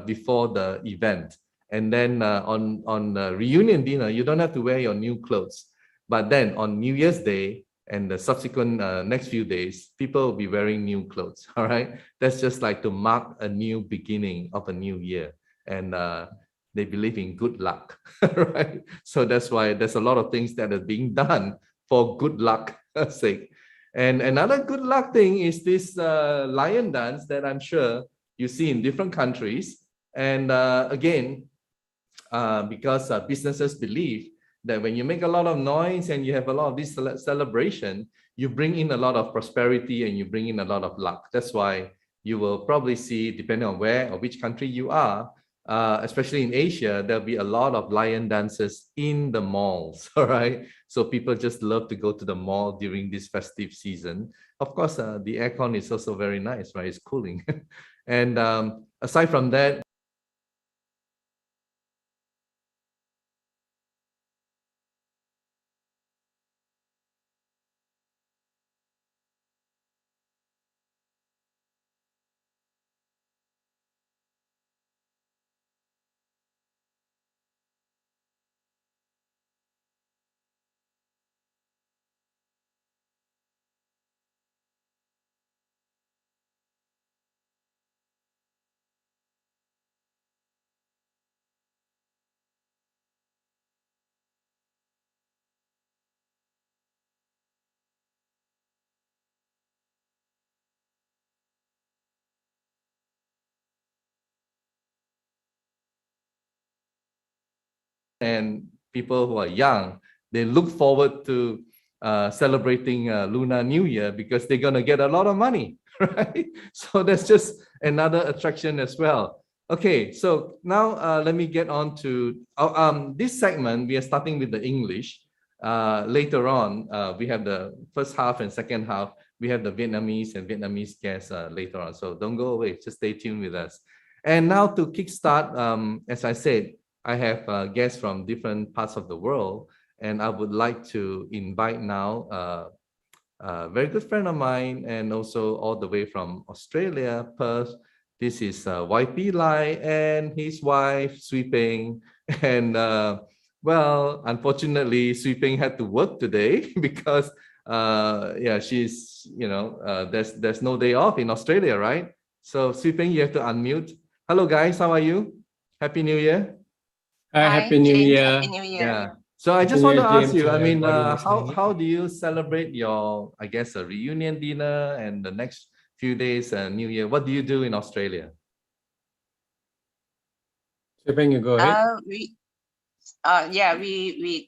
before the event. And then on reunion dinner, you don't have to wear your new clothes. But then on New Year's Day and the subsequent next few days, people will be wearing new clothes. All right. That's just like to mark a new beginning of a new year. And they believe in good luck. Right. So that's why there's a lot of things that are being done for good luck sake. And another good luck thing is this lion dance that I'm sure you see in different countries. And again, because businesses believe that when you make a lot of noise and you have a lot of this celebration, you bring in a lot of prosperity and you bring in a lot of luck. That's why you will probably see, depending on where or which country you are, especially in Asia, there'll be a lot of lion dances in the malls. All right. So people just love to go to the mall during this festive season. Of course, the aircon is also very nice, right? It's cooling. And aside from that, and people who are young, they look forward to celebrating Lunar New Year because they're going to get a lot of money, right? So that's just another attraction as well. Okay, so now let me get on to this segment. We are starting with the English. Later on, we have the first half and second half. We have the Vietnamese and Vietnamese guests later on. So don't go away, just stay tuned with us. And now to kickstart, as I said, I have guests from different parts of the world, and I would like to invite now a very good friend of mine, and also all the way from Australia, Perth. This is YP Lai and his wife, Sui Peng. And well, unfortunately, Sui Peng had to work today because yeah, she's, you know, there's no day off in Australia, right? So Sui Peng, you have to unmute. Hello guys, how are you? Happy New Year. Hi, Happy New Year. Happy New Year. Yeah. So I just want to ask you, I mean, how do you celebrate your, I guess, a reunion dinner and the next few days, New Year? What do you do in Australia? You go ahead. We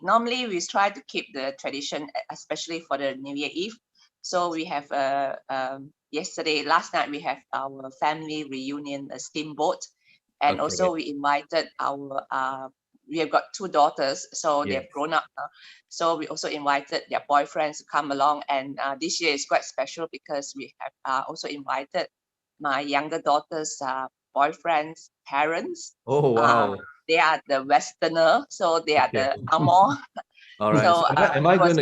normally try to keep the tradition, especially for the New Year Eve. So we have last night we have our family reunion, a steamboat. And also we invited our, we have got 2 daughters, so they've grown up now. So we also invited their boyfriends to come along. And this year is quite special because we have also invited my younger daughter's boyfriend's parents. Oh, wow. They are the Westerner, so they are the Amor. All right. So, am I going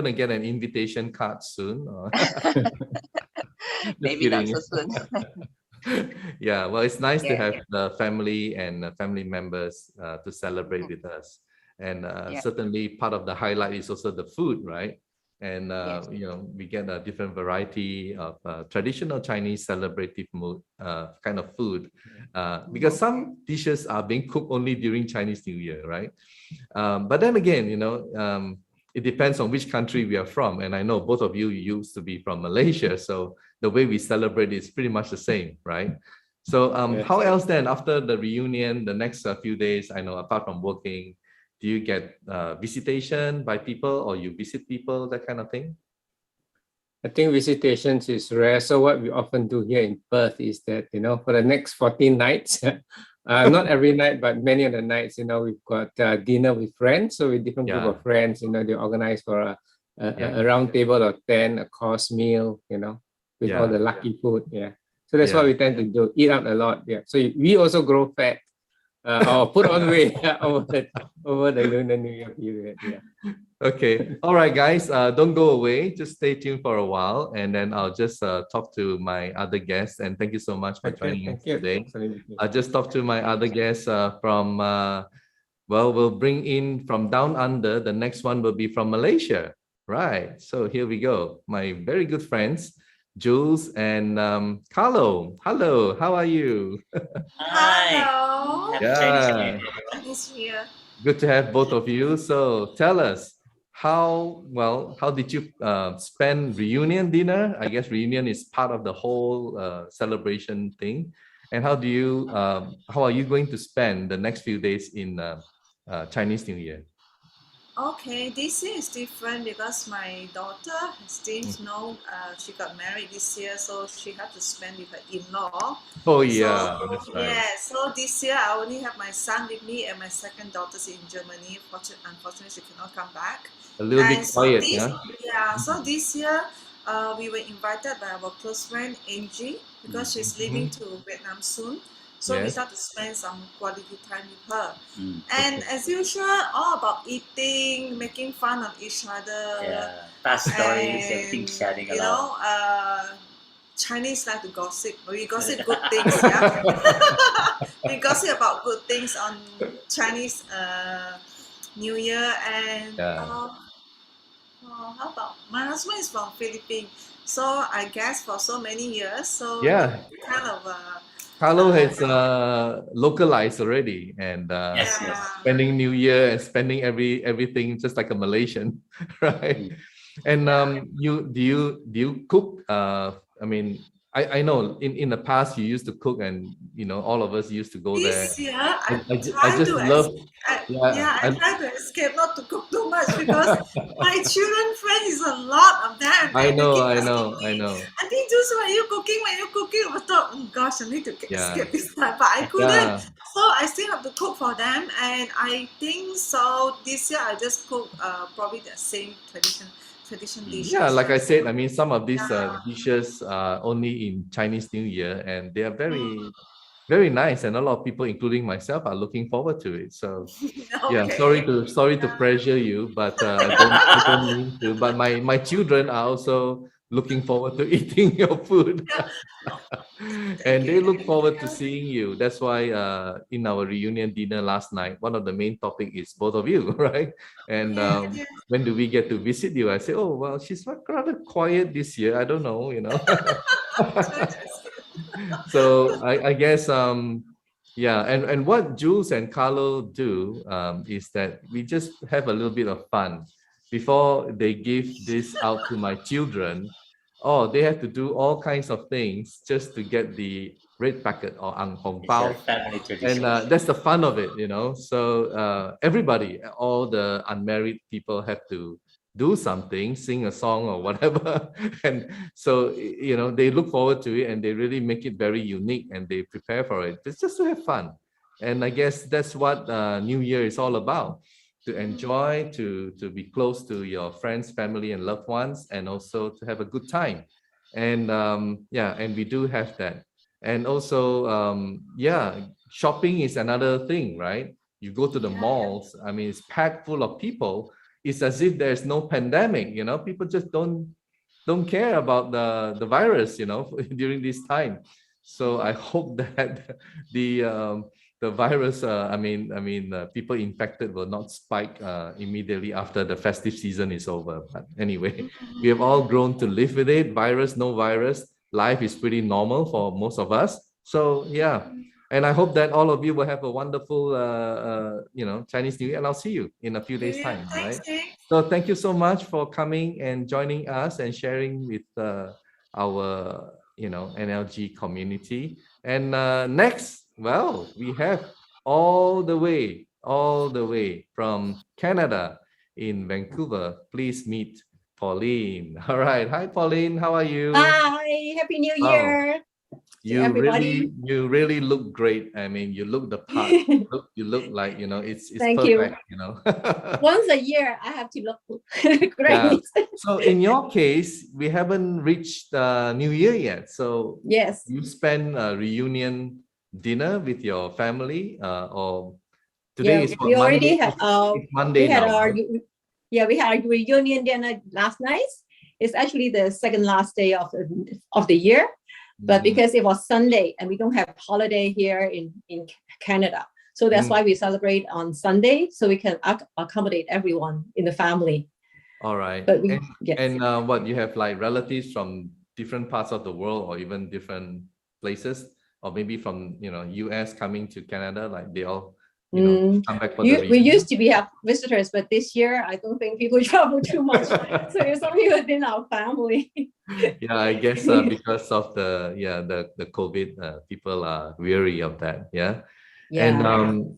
to get an invitation card soon? Or? Maybe not so soon. Yeah, well, it's nice to have the family and family members to celebrate with us. And certainly part of the highlight is also the food, right? And you know, we get a different variety of traditional Chinese celebrative mood kind of food, because some dishes are being cooked only during Chinese New Year, right? But then again, you know, it depends on which country we are from. And I know both of you used to be from Malaysia, so the way we celebrate is pretty much the same, right? So how else then, after the reunion, the next few days, I know apart from working, do you get visitation by people, or you visit people, that kind of thing? I think visitations is rare. So what we often do here in Perth is that, you know, for the next 14 nights, not every night, but many of the nights, you know, we've got dinner with friends. So with different group of friends, you know, they organize for a round table of 10, a course meal, you know, with all the lucky food. Yeah. So that's what we tend to do, eat out a lot. Yeah. So we also grow fat or put on weight over the Lunar New Year period. Yeah. Okay. All right, guys. Don't go away. Just stay tuned for a while, and then I'll just talk to my other guests. And thank you so much for joining us today. I'll just talk to my other guests from. Well, we'll bring in from down under. The next one will be from Malaysia. Right. So here we go. My very good friends, Jules and Carlo. Hello. How are you? Hi. Hello. Yeah. Chinese New Year. Good to have both of you. So tell us, how did you spend reunion dinner? I guess reunion is part of the whole celebration thing. And how are you going to spend the next few days in Chinese New Year? Okay, this year is different because my daughter seems she got married this year, so she had to spend with her in-law. Oh yeah, so, that's right. Yeah, so this year I only have my son with me and my second daughter's in Germany. Unfortunately, she cannot come back. A little bit quiet, yeah. So this year we were invited by our close friend Angie because she's leaving to Vietnam soon. So we start to spend some quality time with her. And as usual, all about eating, making fun of each other. Yeah, past stories, everything sharing a lot. Chinese like to gossip. We gossip good things, yeah. We gossip about good things on Chinese New Year. And how about my husband is from Philippines, so I guess for so many years, so kind of Carlo has localized already, and spending New Year and spending everything just like a Malaysian, right? And do you cook? I mean, I know in the past you used to cook, and all of us used to go there. This year, I try to escape not to cook too much because my children friends is a lot of them. I know. I think just when you cooking, I thought, oh gosh, I need to escape this time, but I couldn't. So I still have to cook for them, and I think so. This year I just cook probably the same tradition dishes. Yeah, like I said, I mean, some of these dishes are only in Chinese New Year, and they are very, very nice, and a lot of people, including myself, are looking forward to it. So, sorry to pressure you, but I don't mean to. But my children are also looking forward to eating your food, and they look forward to seeing you. That's why in our reunion dinner last night, one of the main topic is both of you, right? And when do we get to visit you? I say, oh well, she's rather quiet this year. I don't know, So I guess and what Jules and Carlo do is that we just have a little bit of fun before they give this out to my children. Oh, they have to do all kinds of things just to get the red packet or ang hong bao, and that's the fun of it, So everybody, all the unmarried people, have to do something, sing a song or whatever, and so they look forward to it, and they really make it very unique, and they prepare for it. It's just to have fun, and I guess that's what New Year is all about. To enjoy, to be close to your friends, family, and loved ones, and also to have a good time. And and we do have that. And also, shopping is another thing, right? You go to the malls, I mean, it's packed full of people. It's as if there's no pandemic, people just don't care about the virus, during this time. So I hope that the virus, people infected will not spike immediately after the festive season is over. But anyway, we have all grown to live with it. Virus, no virus, life is pretty normal for most of us. So yeah, and I hope that all of you will have a wonderful, Chinese New Year, and I'll see you in a few days' time. Right? So thank you so much for coming and joining us and sharing with our, NLG community. And next. Well, we have all the way from Canada in Vancouver. Please meet Pauline. All right. Hi, Pauline. How are you? Hi. Happy New Year. You really look great. I mean, you look the part. you look like, it's Thank perfect, Once a year, I have to look great. Yeah. So in your case, we haven't reached New Year yet. So yes, you spend a reunion dinner with your family or today is we already had Monday we had now, our right? Yeah, we had a reunion dinner last night. It's actually the second last day of the year, but because it was Sunday and we don't have holiday here in Canada, so that's why we celebrate on Sunday, so we can accommodate everyone in the family. All right. But what, you have like relatives from different parts of the world or even different places, or maybe from US coming to Canada, like they all come back for the reunion? We used to have visitors, but this year I don't think people travel too much. So it's only within our family. Yeah, I guess because of the COVID, people are weary of that. Yeah. And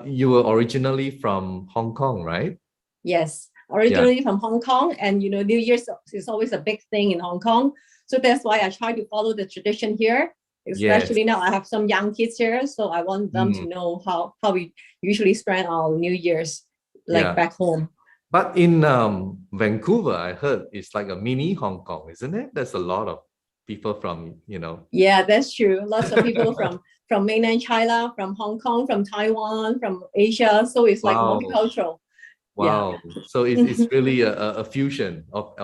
you were originally from Hong Kong, right? Yes, originally from Hong Kong, and New Year's is always a big thing in Hong Kong. So that's why I try to follow the tradition here. Especially now I have some young kids here, so I want them to know how we usually spend our New Year's back home. But in Vancouver, I heard it's like a mini Hong Kong, isn't it? There's a lot of people from, Yeah, that's true. Lots of people from mainland China, from Hong Kong, from Taiwan, from Asia. So it's like multicultural. Wow. Yeah. So it's really a fusion of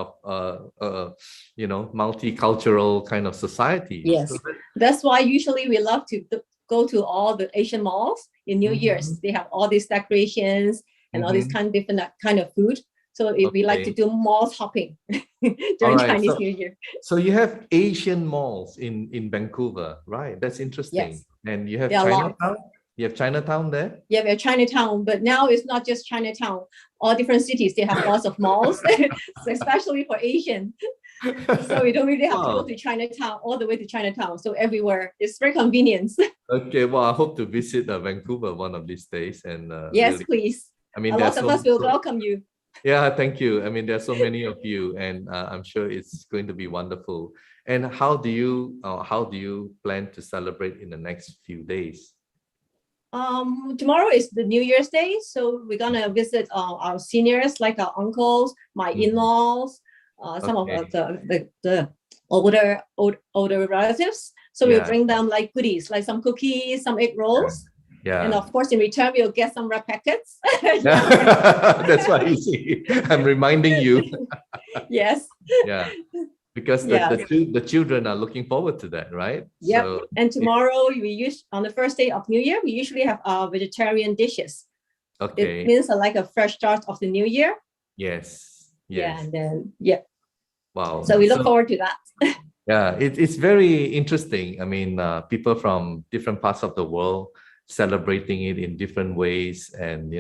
multicultural kind of society. Yes. That's why usually we love to go to all the Asian malls in New Year's. They have all these decorations and all these different kind of food. So we like to do mall shopping during Chinese New Year. So you have Asian malls in Vancouver, right? That's interesting. Yes. And you have Chinatown? You have Chinatown there? Yeah, we have Chinatown, but now it's not just Chinatown. All different cities, they have lots of malls, so especially for Asian. So we don't really have to go to Chinatown, all the way to Chinatown. So everywhere, it's very convenient. Okay, well, I hope to visit Vancouver one of these days. And yes, really, please. I mean, a lot of us will welcome you. Yeah, thank you. I mean, there's so many of you, and I'm sure it's going to be wonderful. And how do you plan to celebrate in the next few days? Tomorrow is the New Year's Day, so we're gonna visit our seniors, like our uncles, my in-laws, some of the older relatives. So we'll bring them like goodies, like some cookies, some egg rolls. Yeah. And of course, in return, we'll get some red packets. That's why you see, I'm reminding you. Yes. Yeah. Because the children are looking forward to that, right? Yep. So, and tomorrow on the first day of New Year, we usually have our vegetarian dishes. Okay. It means like a fresh start of the new year. Yes. Yeah. And then Wow. So we look forward to that. Yeah, it's very interesting. I mean, people from different parts of the world celebrating it in different ways, and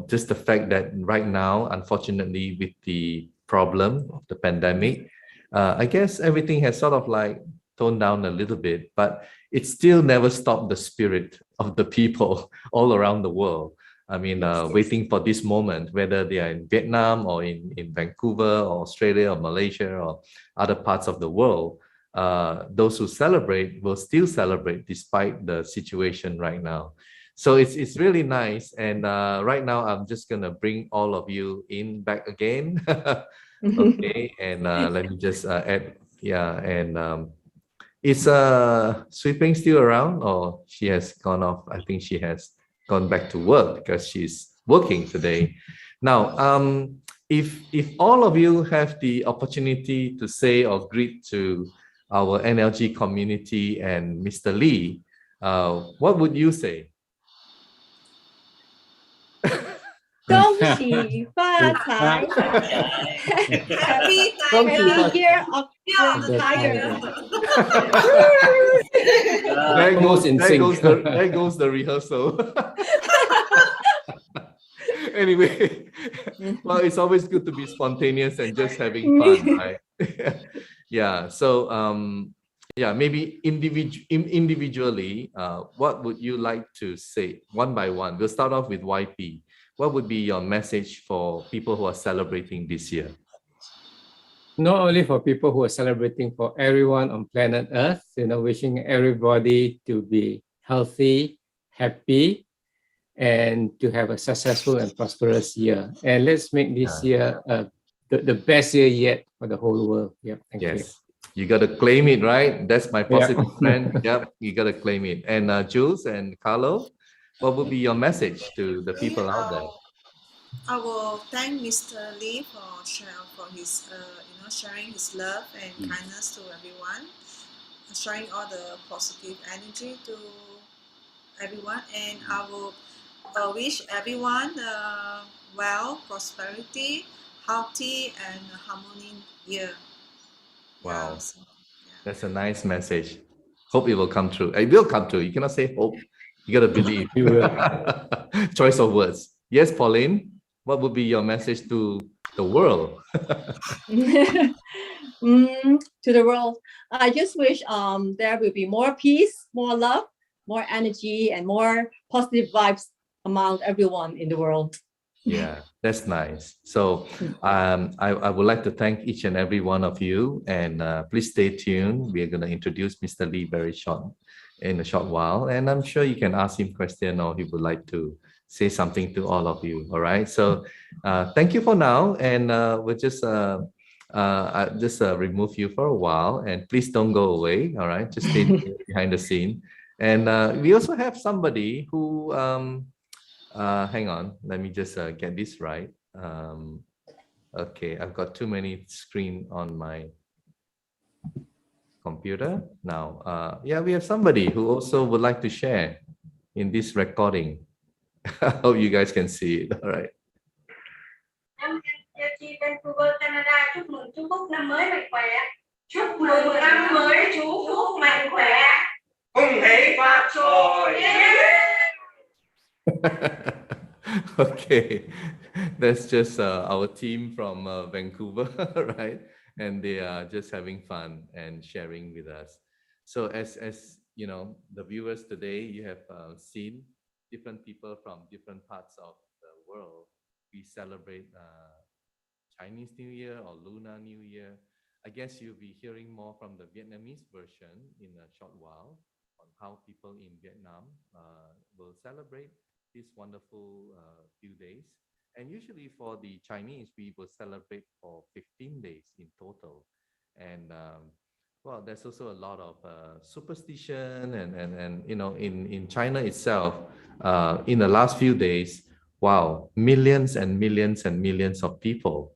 just the fact that right now, unfortunately, with the problem of the pandemic, I guess everything has sort of like toned down a little bit, but it still never stopped the spirit of the people all around the world. I mean, waiting for this moment, whether they are in Vietnam or in Vancouver or Australia or Malaysia or other parts of the world, those who celebrate will still celebrate despite the situation right now. So it's really nice. And right now, I'm just going to bring all of you back again. Okay. And let me just add. Yeah. And is Sweeping still around, or she has gone off? I think she has gone back to work because she's working today. Now, if all of you have the opportunity to say or greet to our NLG community and Mr. Lee, what would you say? 恭喜发财 Happy Year of the Tiger. There goes the rehearsal. Anyway, well, it's always good to be spontaneous and just having fun, right? Yeah. So maybe individually, what would you like to say one by one? We'll start off with YP. What would be your message for people who are celebrating this year? Not only for people who are celebrating, for everyone on planet Earth, wishing everybody to be healthy, happy, and to have a successful and prosperous year. And let's make this year the best year yet for the whole world. Yeah, thank you. You got to claim it, right? That's my positive friend. Yep, you got to claim it. And Jules and Carlo, what would be your message to the people out there? I will thank Mr. Lee for his sharing his love and kindness to everyone, sharing all the positive energy to everyone, and I will wish everyone well, prosperity, healthy, and harmony year. Wow, Yeah, so, yeah. that's a nice message. Hope it will come true. It will come true. You cannot say hope. You gotta believe. You will. Choice of words. Yes, Pauline. What would be your message to the world? To the world, I just wish there will be more peace, more love, more energy, and more positive vibes among everyone in the world. Yeah, that's nice. So I would like to thank each and every one of you, and please stay tuned. We're going to introduce Mr. Lee in a short while, and I'm sure you can ask him question, or he would like to say something to all of you. All right. So thank you for now, and we'll just remove you for a while, and please don't go away. All right, just stay behind the scene. And we also have somebody who hang on, let me just get this right. Okay, I've got too many screen on my computer now. Yeah, we have somebody who also would like to share in this recording. I hope you guys can see it. All right. Em chị Vancouver, Canada, chúc mừng chú Phúc năm mới mạnh khỏe. Chúc mừng năm mới chú Phúc mạnh khỏe. Cùng hỷ phát trồi. Okay, that's just our team from Vancouver, right? And they are just having fun and sharing with us. So as you know, the viewers today, you have seen different people from different parts of the world. We celebrate Chinese New Year or Lunar New Year. I guess you'll be hearing more from the Vietnamese version in a short while on how people in Vietnam will celebrate this wonderful few days. And usually for the Chinese, we will celebrate for 15 days in total. And well, there's also a lot of superstition and you know, in China itself, in the last few days, wow, millions and millions and millions of people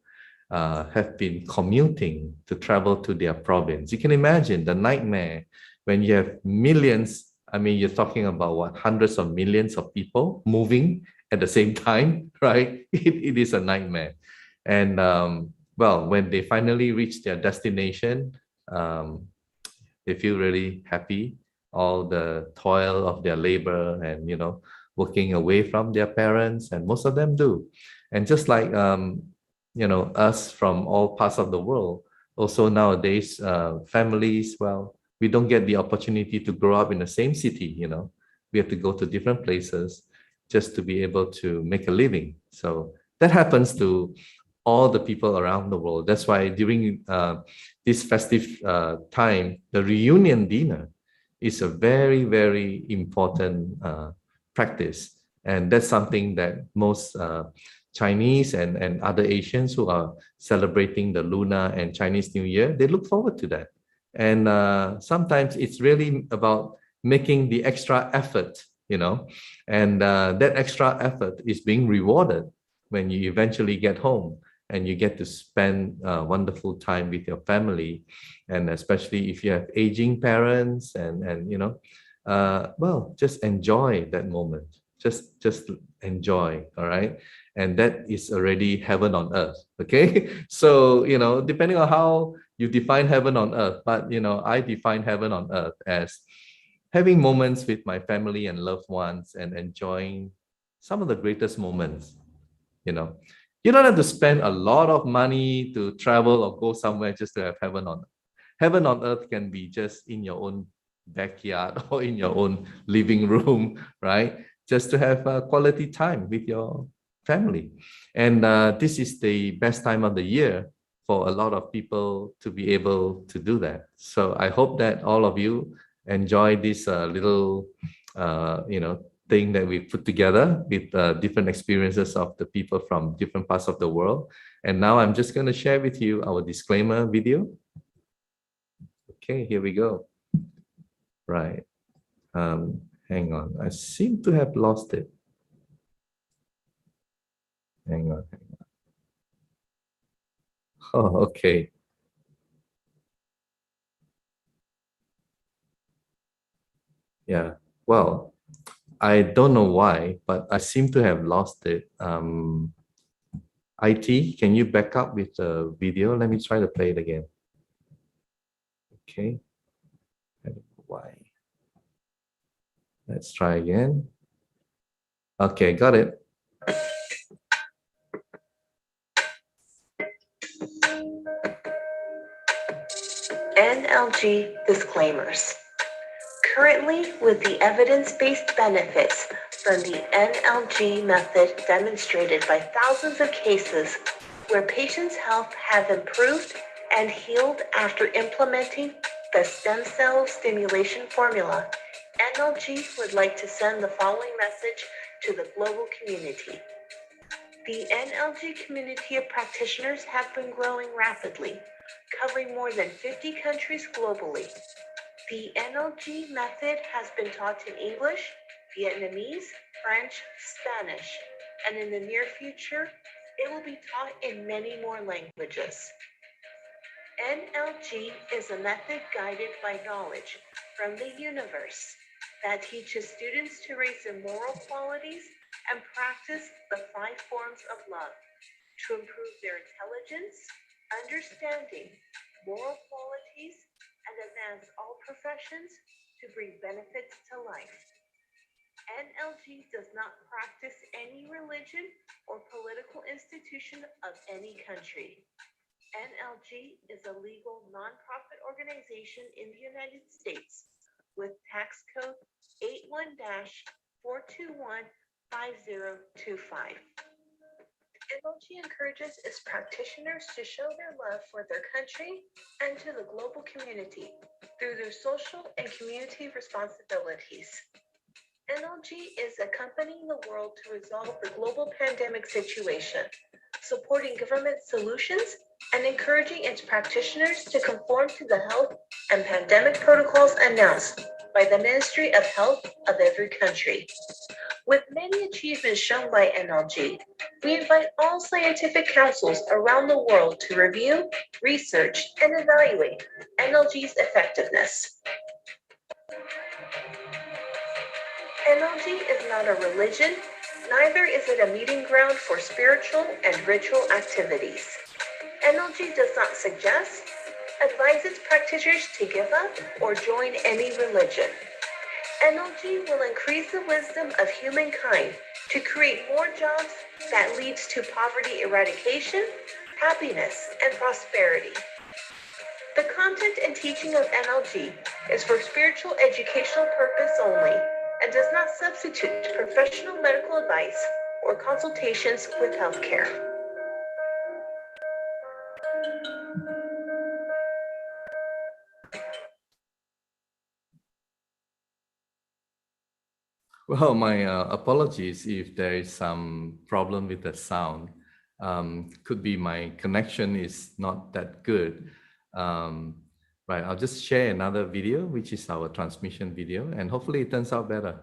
have been commuting to travel to their province. You can imagine the nightmare when you have millions. I mean, you're talking about what, hundreds of millions of people moving at the same time, right? It is a nightmare. And well, when they finally reach their destination, they feel really happy. All the toil of their labor and, you know, working away from their parents, and most of them do. And just like, you know, us from all parts of the world, also nowadays, families, well, we don't get the opportunity to grow up in the same city, you know. We have to go to different places just to be able to make a living. So that happens to all the people around the world. That's why during this festive time, the reunion dinner is a very, very important practice. And that's something that most Chinese and other Asians who are celebrating the Lunar and Chinese New Year, they look forward to that. And sometimes it's really about making the extra effort, you know, and that extra effort is being rewarded when you eventually get home and you get to spend wonderful time with your family. And especially if you have aging parents and you know, well, just enjoy that moment. Just enjoy, all right? And that is already heaven on earth, okay? So, you know, depending on how you define heaven on earth, but, you know, I define heaven on earth as having moments with my family and loved ones and enjoying some of the greatest moments, you know. You don't have to spend a lot of money to travel or go somewhere just to have heaven on earth. Heaven on earth can be just in your own backyard or in your own living room, right? Just to have quality time with your family. And this is the best time of the year for a lot of people to be able to do that. So I hope that all of you enjoy this little, you know, thing that we put together with different experiences of the people from different parts of the world. And now I'm just going to share with you our disclaimer video. Okay, here we go. Right. Hang on, I seem to have lost it. Hang on. Oh, okay. Yeah, well, I don't know why, but I seem to have lost it. IT, can you back up with the video? Let me try to play it again. Okay. I don't know why. Let's try again. Okay, got it. NLG disclaimers. Currently, with the evidence-based benefits from the NLG method demonstrated by thousands of cases where patients' health have improved and healed after implementing the stem cell stimulation formula, NLG would like to send the following message to the global community. The NLG community of practitioners have been growing rapidly, covering more than 50 countries globally. The NLG method has been taught in English, Vietnamese, French, Spanish, and in the near future, it will be taught in many more languages. NLG is a method guided by knowledge from the universe that teaches students to raise their moral qualities and practice the 5 forms of love to improve their intelligence, understanding, moral qualities, and advance all professions to bring benefits to life. NLG does not practice any religion or political institution of any country. NLG is a legal nonprofit organization in the United States with tax code 81-421-5025. NLG encourages its practitioners to show their love for their country and to the global community through their social and community responsibilities. NLG is accompanying the world to resolve the global pandemic situation, supporting government solutions, and encouraging its practitioners to conform to the health and pandemic protocols announced by the Ministry of Health of every country. With many achievements shown by NLG, we invite all scientific councils around the world to review, research, and evaluate NLG's effectiveness. NLG is not a religion, neither is it a meeting ground for spiritual and ritual activities. NLG does not suggest, advise its practitioners to give up or join any religion. NLG will increase the wisdom of humankind to create more jobs that leads to poverty eradication, happiness, and prosperity. The content and teaching of NLG is for spiritual educational purpose only and does not substitute professional medical advice or consultations with healthcare. Well, my apologies if there is some problem with the sound. Could be my connection is not that good. Right, I'll just share another video, which is our transmission video, and hopefully it turns out better.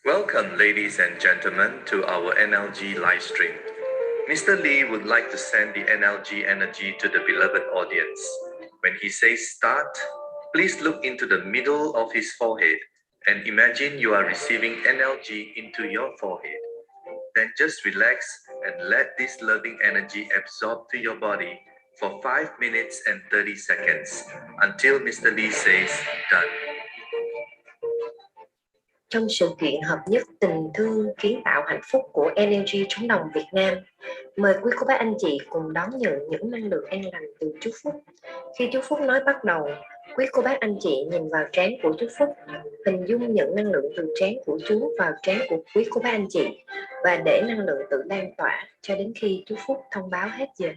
Welcome, ladies and gentlemen, to our NLG live stream. Mr. Lee would like to send the NLG energy to the beloved audience. When he says start, please look into the middle of his forehead and imagine you are receiving NLG into your forehead. Then just relax and let this loving energy absorb to your body for 5 minutes and 30 seconds until Mr. Lee says done. Trong sự kiện hợp nhất tình thương kiến tạo hạnh phúc của NLG trống đồng Việt Nam, mời quý cô bác anh chị cùng đón nhận những năng lượng an lành từ chú Phúc. Khi chú Phúc nói bắt đầu, quý cô bác anh chị nhìn vào trán của chú Phúc, hình dung nhận năng lượng từ trán của chú vào trán của quý cô bác anh chị và để năng lượng tự lan tỏa cho đến khi chú Phúc thông báo hết giờ.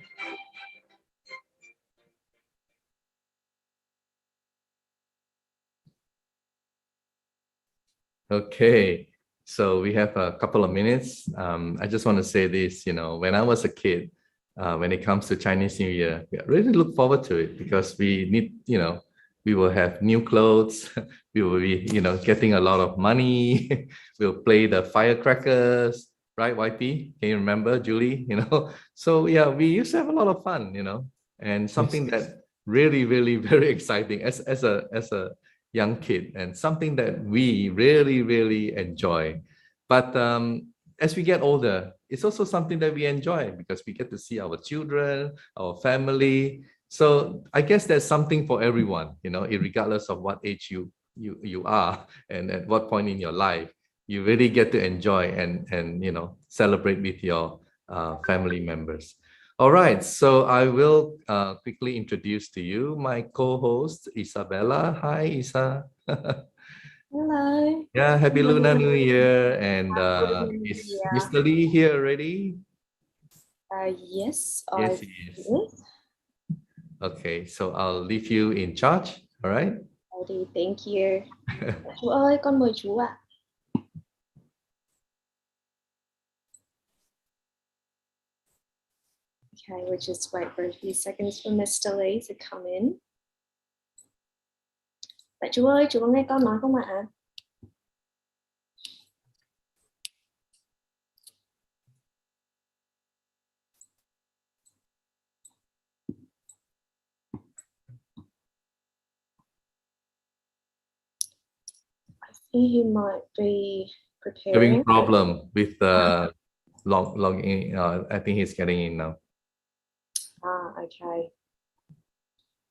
Okay, so we have a couple of minutes. I just want to say this, you know, when I was a kid, when it comes to Chinese New Year, we really look forward to it because we need, you know, We will have new clothes. We will be, getting a lot of money. We'll play the firecrackers, right, YP? Can you remember, Julie? So yeah, we used to have a lot of fun, and something that really, really very exciting as a young kid, and something that we really, really enjoy. But as we get older, it's also something that we enjoy because we get to see our children, our family. So I guess there's something for everyone, regardless of what age you are and at what point in your life, you really get to enjoy and celebrate with your family members. All right, so I will quickly introduce to you my co-host, Isabella. Hi, Isa. Hello. Yeah, happy Lunar New Year. And is Mr. Lee here already? Yes, Yes, he is. Okay, so I'll leave you in charge. All right. Thank you. Chú ơi, con mời chú ạ. Okay, we'll just wait for a few seconds for Mr. Lee to come in. Vậy chú ơi, chú có nghe con nói không ạ? He might be preparing. Having problem with logging. I think he's getting in now. Okay.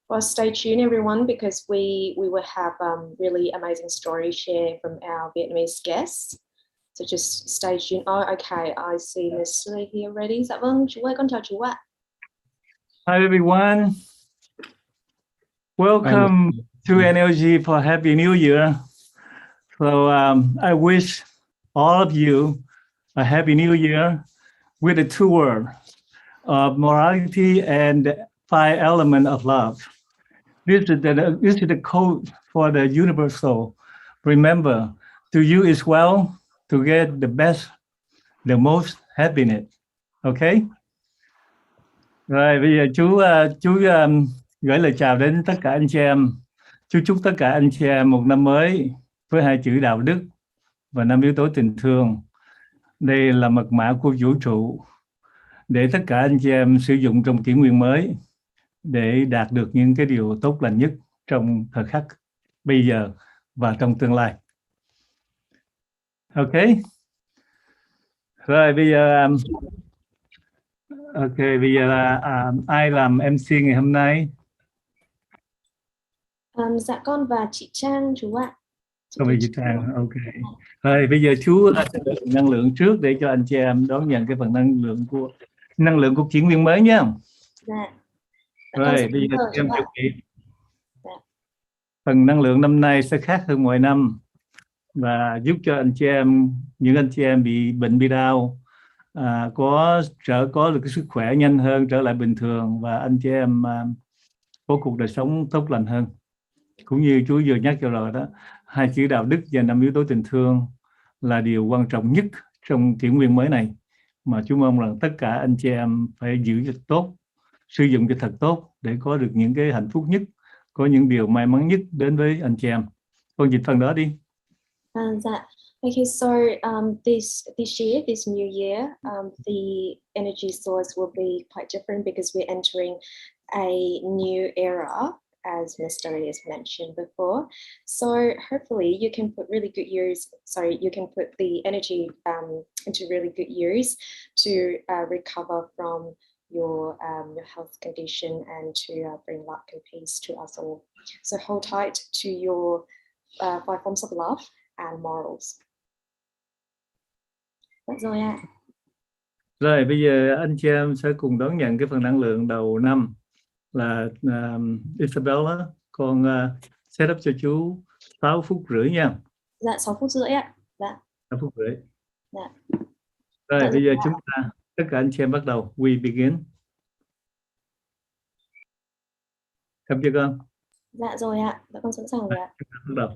Well, stay tuned, everyone, because we will have really amazing stories shared from our Vietnamese guests. So just stay tuned. Oh, okay. I see Miss Lee here already. Dạ vâng, chú ơi, con chào chú ạ. Hi, everyone. Welcome to NLG for Happy New Year. So I wish all of you a Happy New Year with the two words of morality and 5 elements of love. This is the code for the universal. Remember, to you is well, to get the best, the most happiness. Okay? Rồi bây giờ chú gửi lời chào đến tất cả anh chị em. Chú chúc tất cả anh chị em một năm mới với 2 chữ đạo đức và 5 yếu tố tình thương. Đây là mật mã của vũ trụ để tất cả anh chị em sử dụng trong kỷ nguyên mới để đạt được những cái điều tốt lành nhất trong thời khắc bây giờ và trong tương lai. Ok. Rồi bây giờ bây giờ là ai làm MC ngày hôm nay? Dạ con và chị Trang chú ạ. Con và chị Trang, ok. Rồi bây giờ chú sẽ được năng lượng trước để cho anh chị em đón nhận cái phần năng lượng của kỷ nguyên mới nhé. Dạ. Rồi bây giờ em chuẩn bị. Phần năng lượng năm nay sẽ khác hơn mọi năm và giúp cho anh chị em, những anh chị em bị bệnh bị đau có được cái sức khỏe nhanh hơn, trở lại bình thường, và anh chị em có cuộc đời sống tốt lành hơn. Cũng như chú vừa nhắc cho rồi đó, 2 chữ đạo đức và 5 yếu tố tình thương là điều quan trọng nhất trong kỷ nguyên mới này, mà chú mong rằng tất cả anh chị em phải giữ cho tốt, sử dụng cho thật tốt để có được những cái hạnh phúc nhất, có những điều may mắn nhất đến với anh chị em. Con dịch phần đó đi. Dạ. Okay, so this year, this new year, the energy source will be quite different because we're entering a new era, as Mr. Lee has mentioned before. So hopefully you can put really good use. You can put the energy into really good use to recover from your health condition and to bring luck and peace to us all. So hold tight to your 5 forms of love and morals. Rồi ạ. Rồi bây giờ anh chị em sẽ cùng đón nhận cái phần năng lượng đầu năm là Isabella, con set up cho chú 6 phút rưỡi nha. Dạ 6 phút rưỡi ạ. Dạ. 6 phút rưỡi. Dạ. Rồi bây giờ chúng ta tất cả anh chị em bắt đầu. We begin. Cầm chưa con? Dạ rồi ạ. Dạ con sẵn sàng rồi ạ. Bắt đầu.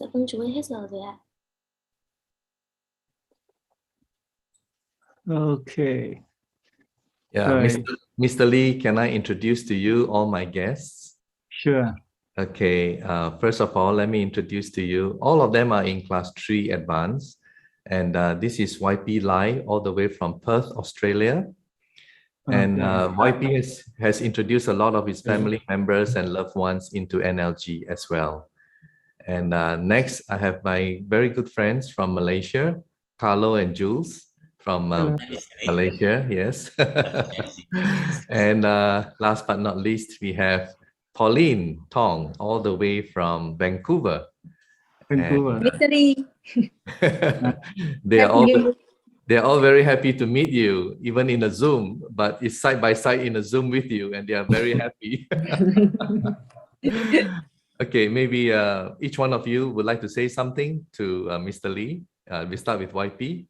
Dạ vâng, chú ơi, hết giờ rồi ạ. Okay. Yeah, Mr. Lee, can I introduce to you all my guests? Sure. Okay, first of all, let me introduce to you. All of them are in class 3 advanced. And this is YP Lai, all the way from Perth, Australia. And YP has introduced a lot of his family members and loved ones into NLG as well. And next, I have my very good friends from Malaysia, Carlo and Jules from Malaysia, yes. And last but not least, we have Pauline Tong, all the way from Vancouver. Vancouver. They're all very happy to meet you, even in a Zoom, but it's side by side in a Zoom with you, and they are very happy. Okay, maybe each one of you would like to say something to Mr. Lee. We start with YP.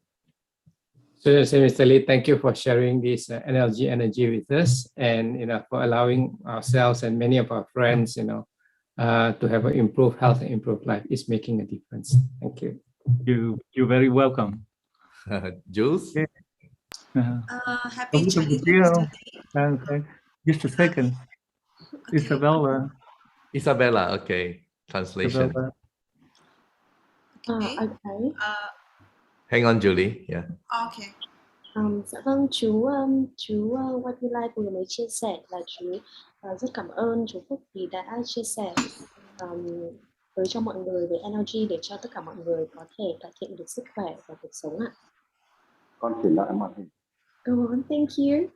So, Mr. Lee, thank you for sharing this NLG energy with us, and for allowing ourselves and many of our friends, to have an improved health and improved life. Is making a difference. Thank you. You're very welcome. Jules. Happy Chinese New Year. Okay. Just a second. Okay. Isabella, okay. Translation. Okay. Hang on, Julie. Yeah. Okay. Dạ vâng, chú YP Lai vừa mới chia sẻ là chú rất cảm ơn chú Phúc vì đã chia sẻ với cho mọi người về NLG để cho tất cả mọi người có thể cải thiện được sức khỏe và cuộc sống ạ. Con chuyển lại màn hình. Go on, thank you.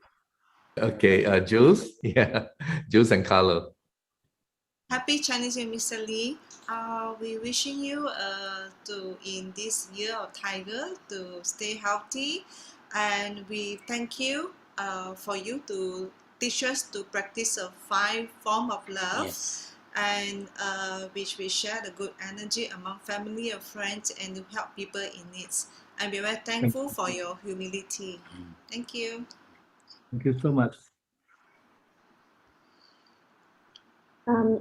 Okay, Jules. Yeah, Jules and Carlo. Happy Chinese New Year, Mr. Lee. We wishing you to in this year of Tiger to stay healthy, and we thank you for you to teach us to practice a 5 form of love, and which we share the good energy among family and friends and to help people in needs. And we're very thankful for your humility. Thank you. Thank you so much.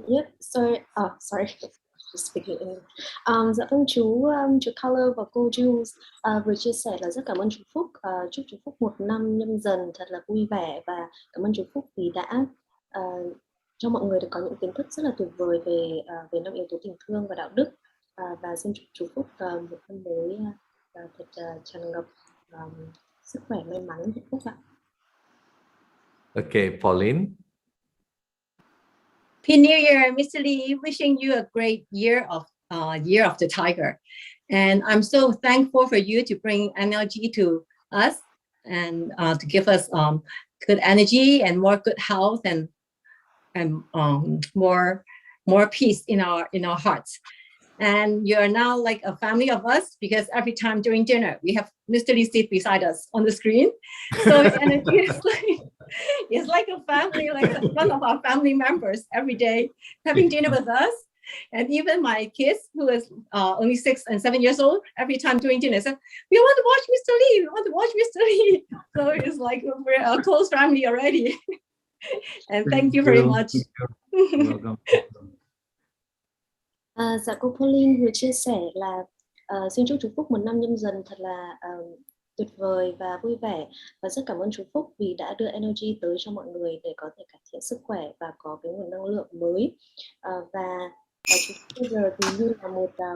Yep. So, sorry. Just speaking in. Dạ vâng, chú Carlo và cô Jules vừa chia sẻ là rất cảm ơn chú Phúc. Chúc chú Phúc một năm nhâm dần thật là vui vẻ, và cảm ơn chú Phúc vì đã cho mọi người được có những kiến thức rất là tuyệt vời về 5 yếu tố tình thương và đạo đức. Và xin chúc chú Phúc một năm mới thật tràn ngập sức khỏe, may mắn, hạnh phúc ạ. Okay, Pauline. Happy New Year, Mr. Lee. Wishing you a great year of the tiger, and I'm so thankful for you to bring NLG to us and to give us good energy and more good health and more peace in our hearts. And you are now like a family of us, because every time during dinner we have Mr. Lee sit beside us on the screen. So energy is it's like a family, like one of our family members every day having dinner with us. And even my kids, who is only 6 and 7 years old, every time during dinner say, "We want to watch Mr. Lee. We want to watch Mr. Lee." So it's like we're a close family already. And thank you very much. Welcome. Dạ, cô Pauline vừa chia sẻ là xin chúc chú Phúc một năm nhâm dần thật là tuyệt vời và vui vẻ, và rất cảm ơn chú Phúc vì đã đưa energy tới cho mọi người để có thể cải thiện sức khỏe và có cái nguồn năng lượng mới. Và chú bây giờ thì như là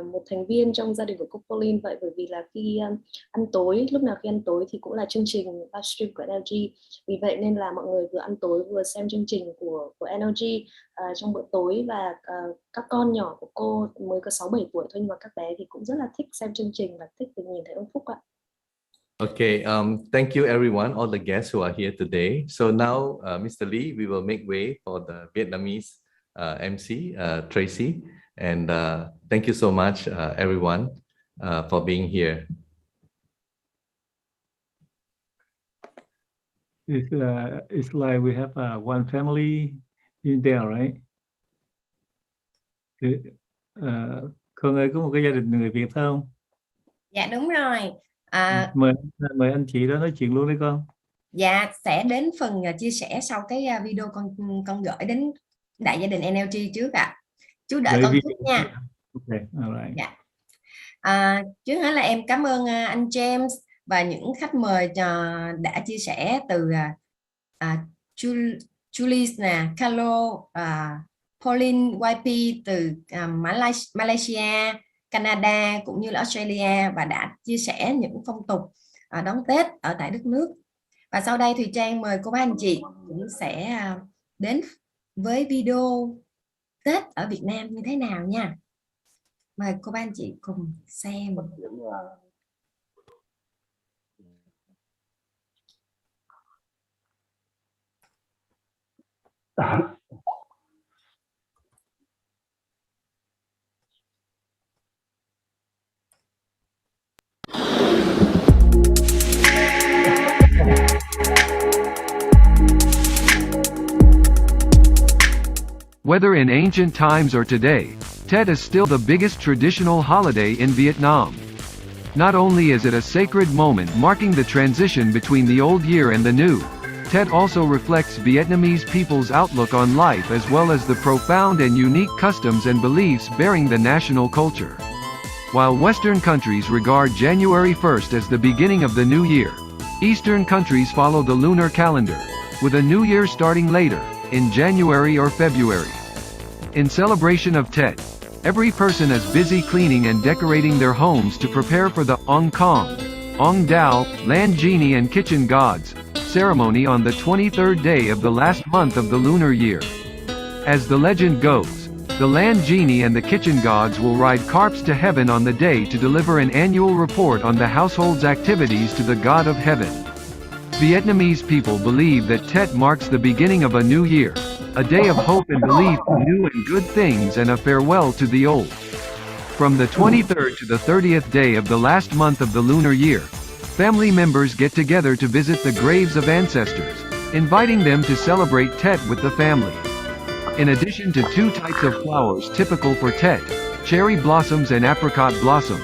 một thành viên trong gia đình của cô Pauline vậy, bởi vì là khi ăn tối, lúc nào khi ăn tối thì cũng là chương trình livestream của NLG. Vì vậy nên là mọi người vừa ăn tối vừa xem chương trình của NLG trong bữa tối, và các con nhỏ của cô mới có 6-7 tuổi thôi, nhưng mà các bé thì cũng rất là thích xem chương trình và thích được nhìn thấy ông Phúc ạ. Okay, thank you everyone, all the guests who are here today. So now, Mr. Lee, we will make way for the Vietnamese MC, Tracy. And thank you so much, everyone, for being here. It's like we have one family in there, right? Con ơi, có một cái gia đình người Việt phải không? Dạ đúng rồi. Mời anh chị đó nói chuyện luôn đấy con. Dạ, sẽ đến phần chia sẻ sau cái video con gửi đến đại gia đình NLG trước ạ. Chú đợi con chút nha. Okay, all right. Dạ. Trước hết là em cảm ơn anh James và những khách mời đã chia sẻ từ Julie nè, Carlo, Pauline YP từ Malaysia, Canada cũng như là Australia, và đã chia sẻ những phong tục đón Tết ở tại đất nước. Và sau đây thì Trang mời cô bác anh chị cũng sẽ đến với video Tết ở Việt Nam như thế nào nha. Mời cô bác anh chị cùng xem. Whether in ancient times or today, Tết is still the biggest traditional holiday in Vietnam. Not only is it a sacred moment marking the transition between the old year and the new, Tết also reflects Vietnamese people's outlook on life as well as the profound and unique customs and beliefs bearing the national culture. While Western countries regard January 1st as the beginning of the new year, Eastern countries follow the lunar calendar, with a new year starting later, in January or February. In celebration of Tết, every person is busy cleaning and decorating their homes to prepare for the Ong Kong, Ong Dao, Land Genie and Kitchen Gods ceremony on the 23rd day of the last month of the lunar year. As the legend goes, the Land Genie and the Kitchen Gods will ride carps to heaven on the day to deliver an annual report on the household's activities to the God of Heaven. Vietnamese people believe that Tết marks the beginning of a new year, a day of hope and belief in new and good things and a farewell to the old. From the 23rd to the 30th day of the last month of the lunar year, family members get together to visit the graves of ancestors, inviting them to celebrate Tết with the family. In addition to two types of flowers typical for Tết, cherry blossoms and apricot blossoms,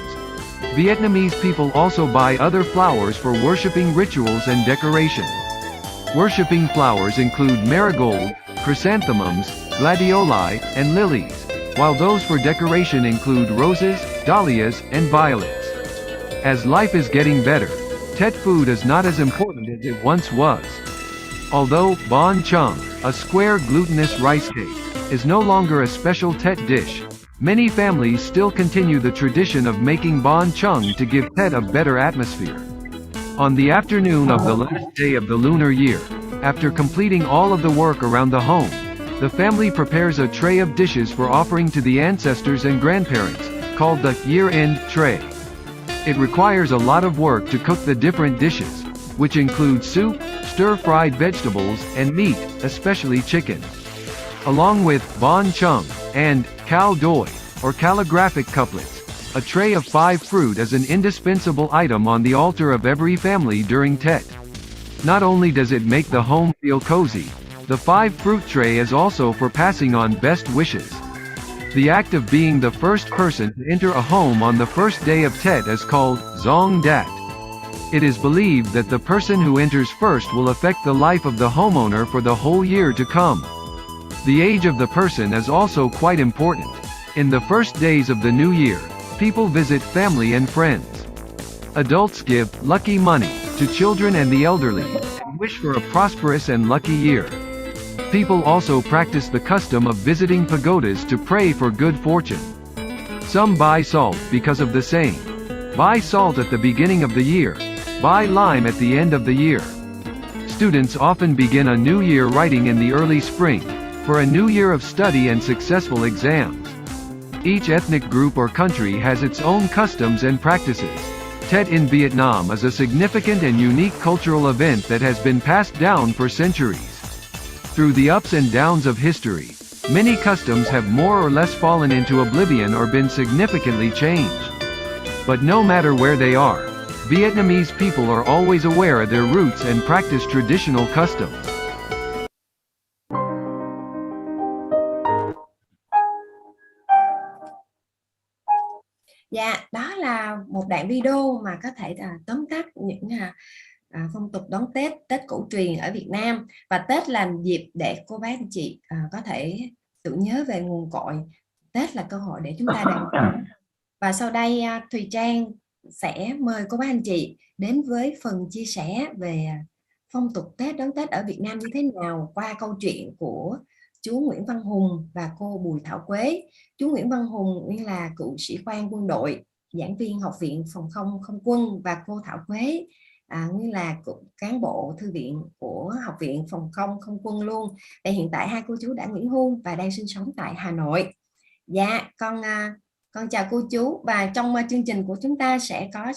Vietnamese people also buy other flowers for worshipping rituals and decoration. Worshipping flowers include marigold, chrysanthemums, gladioli, and lilies, while those for decoration include roses, dahlias, and violets. As life is getting better, Tết food is not as important as it once was. Although bánh chưng, a square glutinous rice cake, is no longer a special Tết dish, many families still continue the tradition of making bánh chưng to give Tết a better atmosphere. On the afternoon of the last day of the lunar year, after completing all of the work around the home, the family prepares a tray of dishes for offering to the ancestors and grandparents, called the year-end tray. It requires a lot of work to cook the different dishes, which include soup, stir-fried vegetables, and meat, especially chicken. Along with bánh chưng and khao doi, or calligraphic couplets, a tray of 5 fruit is an indispensable item on the altar of every family during Tết. Not only does it make the home feel cozy, the 5 fruit tray is also for passing on best wishes. The act of being the first person to enter a home on the first day of Tết is called Dong Dat. It is believed that the person who enters first will affect the life of the homeowner for the whole year to come. The age of the person is also quite important. In the first days of the new year, people visit family and friends. Adults give lucky money to children and the elderly, and wish for a prosperous and lucky year. People also practice the custom of visiting pagodas to pray for good fortune. Some buy salt because of the saying, buy salt at the beginning of the year, buy lime at the end of the year. Students often begin a new year writing in the early spring, for a new year of study and successful exams. Each ethnic group or country has its own customs and practices. Tết in Vietnam is a significant and unique cultural event that has been passed down for centuries. Through the ups and downs of history, many customs have more or less fallen into oblivion or been significantly changed. But no matter where they are, Vietnamese people are always aware of their roots and practice traditional customs. Dạ, đó là một đoạn video mà có thể tóm tắt những phong tục đón Tết, Tết cổ truyền ở Việt Nam. Và Tết là dịp để cô bác anh chị có thể tưởng nhớ về nguồn cội Tết là cơ hội để chúng ta đoàn. Và sau đây Thùy Trang sẽ mời cô bác anh chị đến với phần chia sẻ về phong tục Tết đón Tết ở Việt Nam như thế nào qua câu chuyện của chú Nguyễn Văn Hùng và cô Bùi Thảo Quế. Chú Nguyễn Văn Hùng nguyên là cựu sĩ quan quân đội, giảng viên Học viện Phòng không Không quân, và cô Thảo Quế nguyên là cán bộ thư viện của Học viện Phòng không Không quân luôn. Và hiện tại hai cô chú đã nghỉ hưu và đang sinh sống tại Hà Nội. Dạ, con chào cô chú, và trong chương trình của chúng ta sẽ có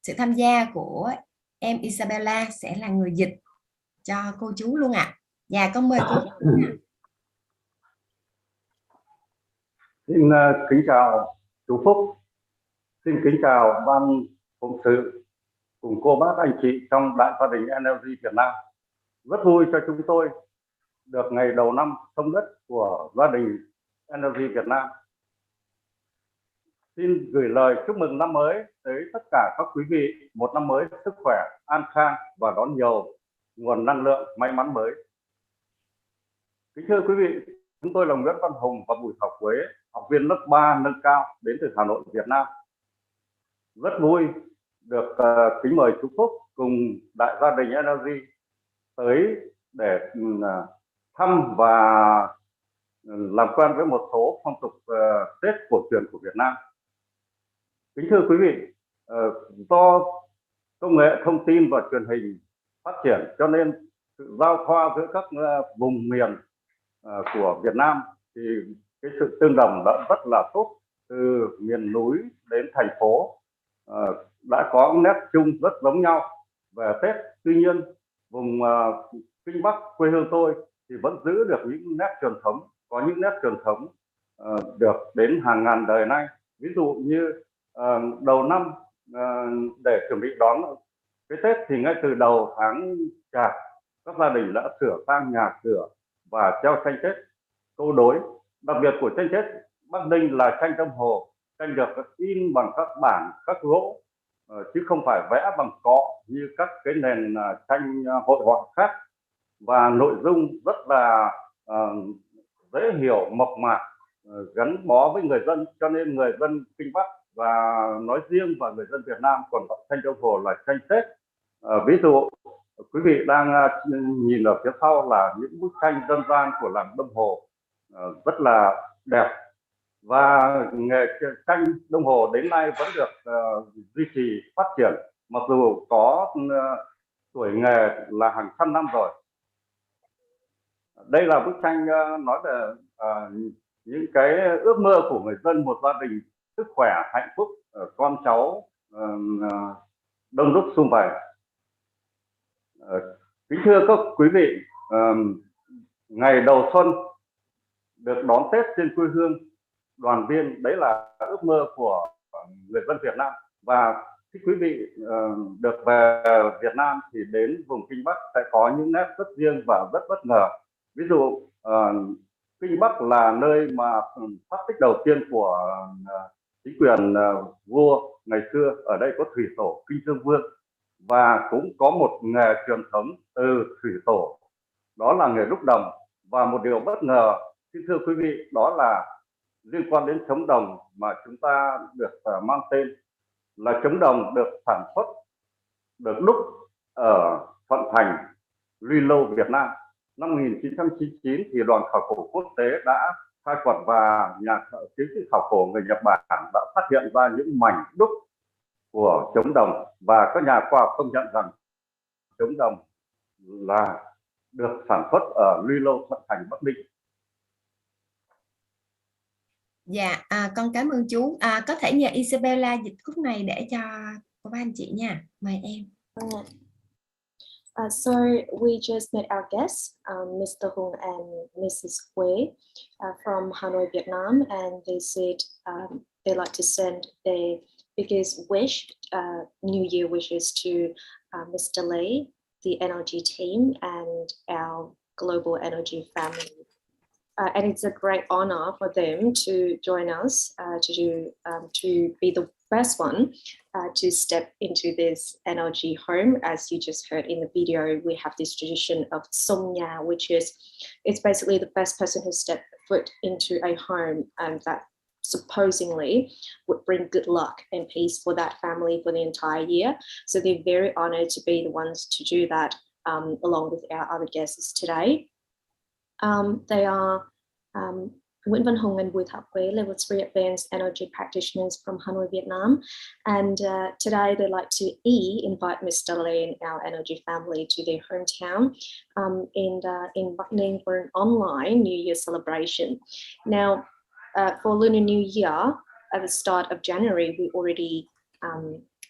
sự tham gia của em Isabella sẽ là người dịch cho cô chú luôn ạ. Dạ, con mời cô. Xin kính chào chú Phúc, xin kính chào ban phụng sự cùng cô bác anh chị trong Đại gia đình NLG Việt Nam. Rất vui cho chúng tôi được ngày đầu năm thông đất của gia đình NLG Việt Nam. Xin gửi lời chúc mừng năm mới tới tất cả các quý vị một năm mới sức khỏe, an khang và đón nhiều nguồn năng lượng may mắn mới. Kính thưa quý vị, chúng tôi là Nguyễn Văn Hùng và Bùi Thảo Quế, học viên lớp 3 nâng cao đến từ Hà Nội, Việt Nam. Rất vui được kính mời chú Phúc cùng Đại gia đình NLG tới để thăm và làm quen với một số phong tục Tết cổ truyền của Việt Nam. Kính thưa quý vị, do công nghệ thông tin và truyền hình phát triển cho nên sự giao thoa giữa các vùng miền của Việt Nam thì cái sự tương đồng đã rất là tốt. Từ miền núi đến thành phố đã có nét chung rất giống nhau về Tết. Tuy nhiên vùng Kinh Bắc quê hương tôi thì vẫn giữ được những nét truyền thống, có những nét truyền thống được đến hàng ngàn đời nay. Ví dụ như đầu năm để chuẩn bị đón cái Tết thì ngay từ đầu tháng Chạp các gia đình đã sửa sang nhà cửa và treo tranh Tết câu đối. Đặc biệt của tranh Tết Bắc Ninh là tranh đồng hồ, tranh được in bằng các bản khắc gỗ chứ không phải vẽ bằng cọ như các cái nền tranh hội họa khác, và nội dung rất là dễ hiểu, mộc mạc, gắn bó với người dân, cho nên người dân Kinh Bắc và nói riêng và người dân Việt Nam còn gọi tranh đồng hồ là tranh Tết. Ví dụ quý vị đang nhìn ở phía sau là những bức tranh dân gian của làng đồng hồ rất là đẹp, và nghề tranh đồng hồ đến nay vẫn được duy trì phát triển mặc dù có tuổi nghề là hàng trăm năm rồi. Đây là bức tranh nói về những cái ước mơ của người dân một gia đình sức khỏe, hạnh phúc, con cháu đông đúc sum vầy. Kính thưa các quý vị, ngày đầu xuân được đón Tết trên quê hương đoàn viên, đấy là ước mơ của người dân Việt Nam. Và khi quý vị được về Việt Nam thì đến vùng Kinh Bắc sẽ có những nét rất riêng và rất bất ngờ. Ví dụ Kinh Bắc là nơi mà phát tích đầu tiên của chính quyền vua ngày xưa. Ở đây có thủy tổ Kinh Dương Vương và cũng có một nghề truyền thống từ thủy tổ, đó là nghề đúc đồng. Và một điều bất ngờ, xin thưa quý vị, đó là liên quan đến trống đồng mà chúng ta được mang tên là trống đồng được sản xuất, được đúc ở Thuận Thành, Luy Lâu, Việt Nam. Năm 1999 thì đoàn khảo cổ quốc tế đã khai quật và nhà tiến sĩ khảo cổ người Nhật Bản đã phát hiện ra những mảnh đúc của trống đồng, và các nhà khoa học công nhận rằng trống đồng là được sản xuất ở Luy Lâu, Thuận Thành, Bắc Ninh. Dạ, con cảm ơn chú. Có thể nhờ Isabella dịch khúc này để cho cô bác anh chị nha. Mời em. So we just met our guests, Mr. Hùng and Mrs. Quế from Hanoi, Vietnam, and they said they like to send their biggest wish, New Year wishes to Mr. Lee, the NLG team, and our global NLG family. And it's a great honor for them to join us to be the first one to step into this NLG home. As you just heard in the video, we have this tradition of song nhà, which is, it's basically the first person who stepped foot into a home and that supposedly would bring good luck and peace for that family for the entire year. So they're very honored to be the ones to do that along with our other guests today. They are Nguyễn Văn Hùng and Bùi Thảo Quế, level 3 advanced NLG practitioners from Hanoi, Vietnam. And today they'd like to invite Mr. Lê and our NLG family to their hometown in Bắc Ninh for an online New Year celebration. Now, for Lunar New Year, at the start of January, we already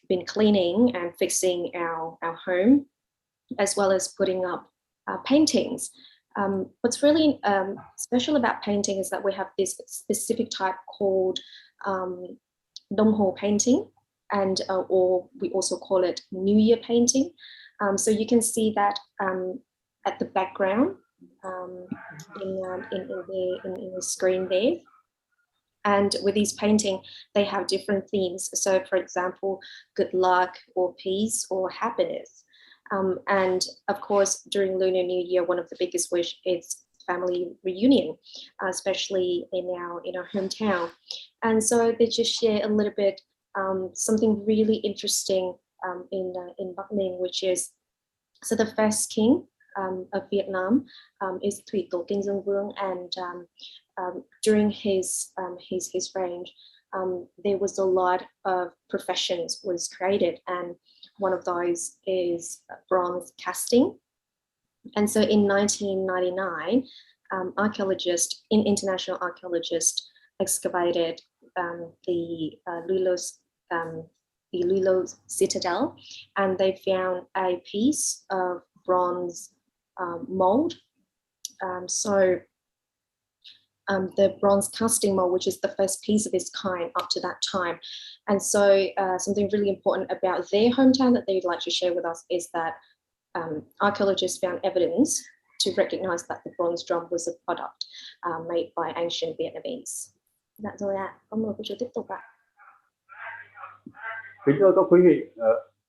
been cleaning and fixing our home, as well as putting up paintings. What's really special about painting is that we have this specific type called đồng hồ painting, and or we also call it New Year painting. So you can see that at the background in the screen there. And with these painting, they have different themes. So for example, good luck or peace or happiness. And of course, during Lunar New Year, one of the biggest wish is family reunion, especially in our hometown. And so they just share a little bit something really interesting in Bắc Ninh, which is, so the first king of Vietnam is Thủy Tổ Kinh Dương Vương, and during his reign, there was a lot of professions was created, and one of those is bronze casting. And so in 1999, international archaeologists excavated the Lilo citadel, and they found a piece of bronze mold. The bronze casting mold, which is the first piece of its kind up to that time. And so something really important about their hometown that they'd like to share with us is that archaeologists found evidence to recognize that the bronze drum was a product made by ancient Vietnamese. Dạ rồi ạ, ông mời cô chú tiếp tục ạ. Kính thưa các quý vị,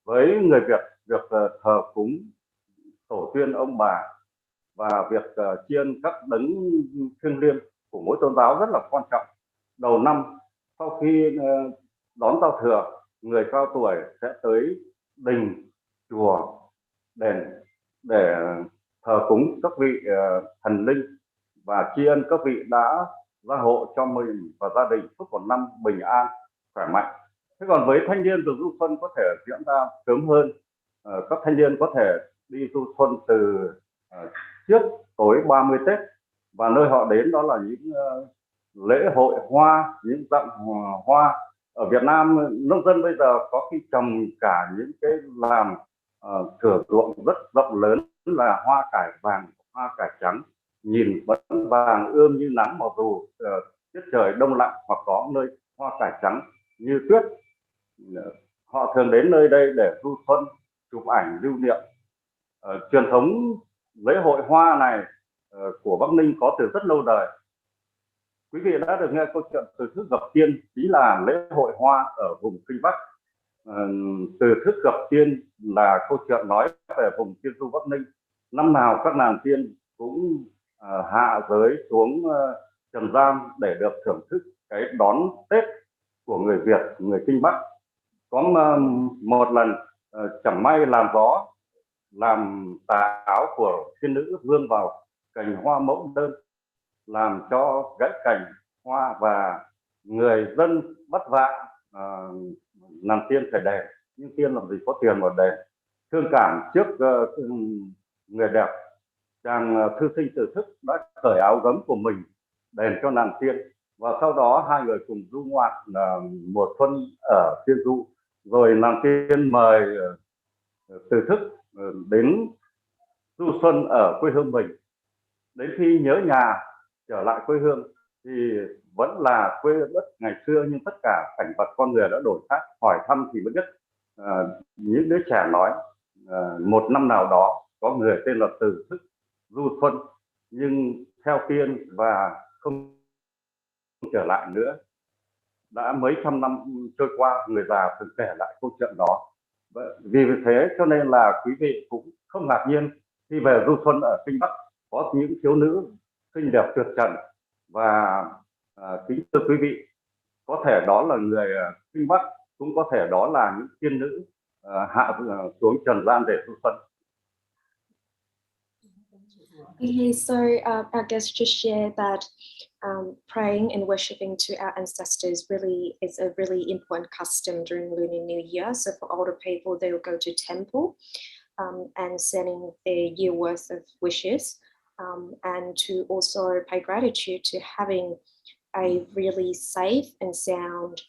với người Việt, việc thờ cúng tổ tiên ông bà và việc tri ân các đấng thiêng liêng của mỗi tôn giáo rất là quan trọng. Đầu năm, sau khi đón giao thừa, người cao tuổi sẽ tới đình, chùa, đền để thờ cúng các vị thần linh và tri ân các vị đã gia hộ cho mình và gia đình suốt một năm bình an, khỏe mạnh. Thế còn với thanh niên từ du xuân có thể diễn ra sớm hơn. Các thanh niên có thể đi du xuân từ trước tối 30 Tết, và nơi họ đến đó là những lễ hội hoa, những dặm hoa. Ở Việt Nam, nông dân bây giờ có khi trồng cả những cái làm thửa ruộng rất rộng lớn là hoa cải vàng, hoa cải trắng, nhìn vẫn vàng ươm như nắng, mặc dù tiết trời đông lạnh, hoặc có nơi hoa cải trắng như tuyết. Họ thường đến nơi đây để du xuân, chụp ảnh lưu niệm. Truyền thống lễ hội hoa này của Bắc Ninh có từ rất lâu đời. Quý vị đã được nghe câu chuyện từ thức gặp tiên, chính là lễ hội hoa ở vùng Kinh Bắc. Từ thức gặp tiên là câu chuyện nói về vùng Tiên Du Bắc Ninh. Năm nào các nàng tiên cũng hạ giới xuống trần gian để được thưởng thức cái đón Tết của người Việt, người Kinh Bắc. Có một lần chẳng may làm gió, làm tà áo của thiên nữ vương vào cành hoa mẫu đơn, làm cho gãy cành hoa, và người dân bắt vạ làm tiên phải đền. Nhưng tiên làm gì có tiền mà đền. Thương cảm trước người đẹp, chàng thư sinh Từ Thức đã cởi áo gấm của mình đền cho nàng tiên, và sau đó hai người cùng du ngoạn mùa xuân ở Tiên Du. Rồi nàng tiên mời Từ Thức đến du xuân ở quê hương mình. Đến khi nhớ nhà trở lại quê hương thì vẫn là quê đất ngày xưa, nhưng tất cả cảnh vật con người đã đổi khác. Hỏi thăm thì mới biết những đứa trẻ nói một năm nào đó có người tên là Từ Thức du xuân nhưng theo tiên và không trở lại nữa. đã mấy trăm năm trôi qua, người già thường kể lại câu chuyện đó. Vì thế cho nên là quý vị cũng không ngạc nhiên khi về du xuân ở Kinh Bắc có những thiếu nữ xinh đẹp tuyệt trần, và kính thưa quý vị, có thể đó là người Kinh Bắc, cũng có thể đó là những tiên nữ hạ xuống trần gian để du xuân. Okay, so our guest just shared that praying and worshiping to our ancestors really is a really important custom during Lunar New Year. So for older people, they will go to temple and sending their year worth of wishes, and to also pay gratitude to having a really safe and sound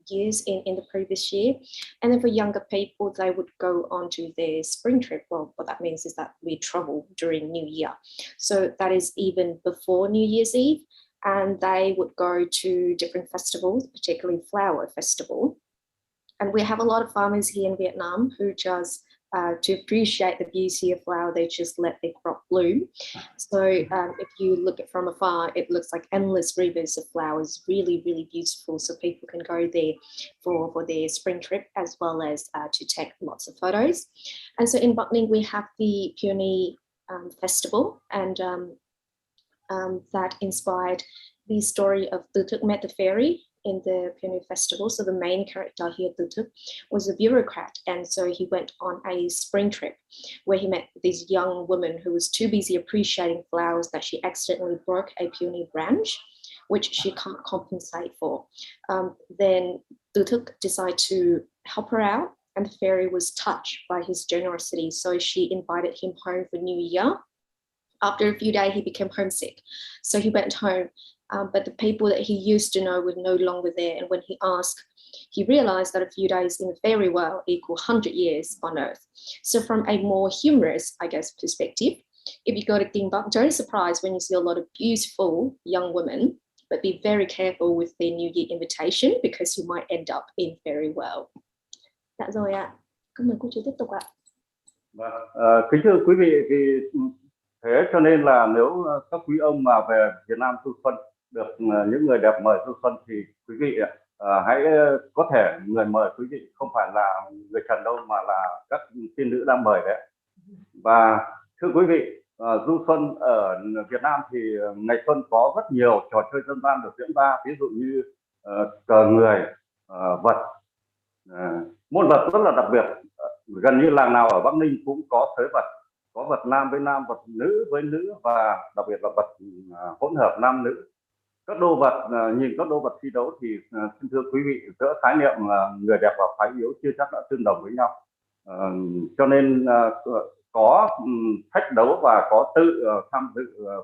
years in the previous year. And then for younger people, they would go on to their spring trip. Well, what that means is that we travel during New Year. So that is even before New Year's Eve. And they would go to different festivals, particularly flower festival. And we have a lot of farmers here in Vietnam who just to appreciate the beauty of flower, they just let their crop bloom. So if you look at from afar, it looks like endless rivers of flowers, really, really beautiful. So people can go there for their spring trip, as well as to take lots of photos. And so in Bắc Ninh, we have the Peony Festival, and that inspired the story of Tư Thức met the fairy in the Peony Festival. So the main character here, Tư Thức, was a bureaucrat, and so he went on a spring trip where he met this young woman who was too busy appreciating flowers that she accidentally broke a peony branch, which she can't compensate for. Then Tư Thức decided to help her out, and the fairy was touched by his generosity, so she invited him home for New Year. After a few days, he became homesick, so he went home. But the people that he used to know were no longer there. And when he asked, he realized that a few days in the fairy world equal 100 years on Earth. So from a more humorous, I guess, perspective, if you go to Kinh Bắc, don't be surprised when you see a lot of beautiful young women, but be very careful with their New Year invitation because you might end up in fairy world. Dạ rồi ạ. Cảm ơn cô chú tiếp tục ạ. Kính thưa quý vị, vì thế cho nên là nếu các quý ông mà về Việt Nam du xuân được những người đẹp mời du xuân thì quý vị hãy có thể người mời quý vị không phải là người trần đâu, mà là các tiên nữ đang mời đấy. Và thưa quý vị, du xuân ở Việt Nam thì ngày xuân có rất nhiều trò chơi dân gian được diễn ra, ví dụ như cờ người, vật, môn vật rất là đặc biệt. Gần như làng nào ở Bắc Ninh cũng có sới vật, có vật nam với nam, vật nữ với nữ, và đặc biệt là vật hỗn hợp nam nữ. Các đô vật, nhìn các đô vật thi đấu thì xin thưa quý vị, giữa khái niệm người đẹp và phái yếu chưa chắc đã tương đồng với nhau. Cho nên có thách đấu và có tự tham dự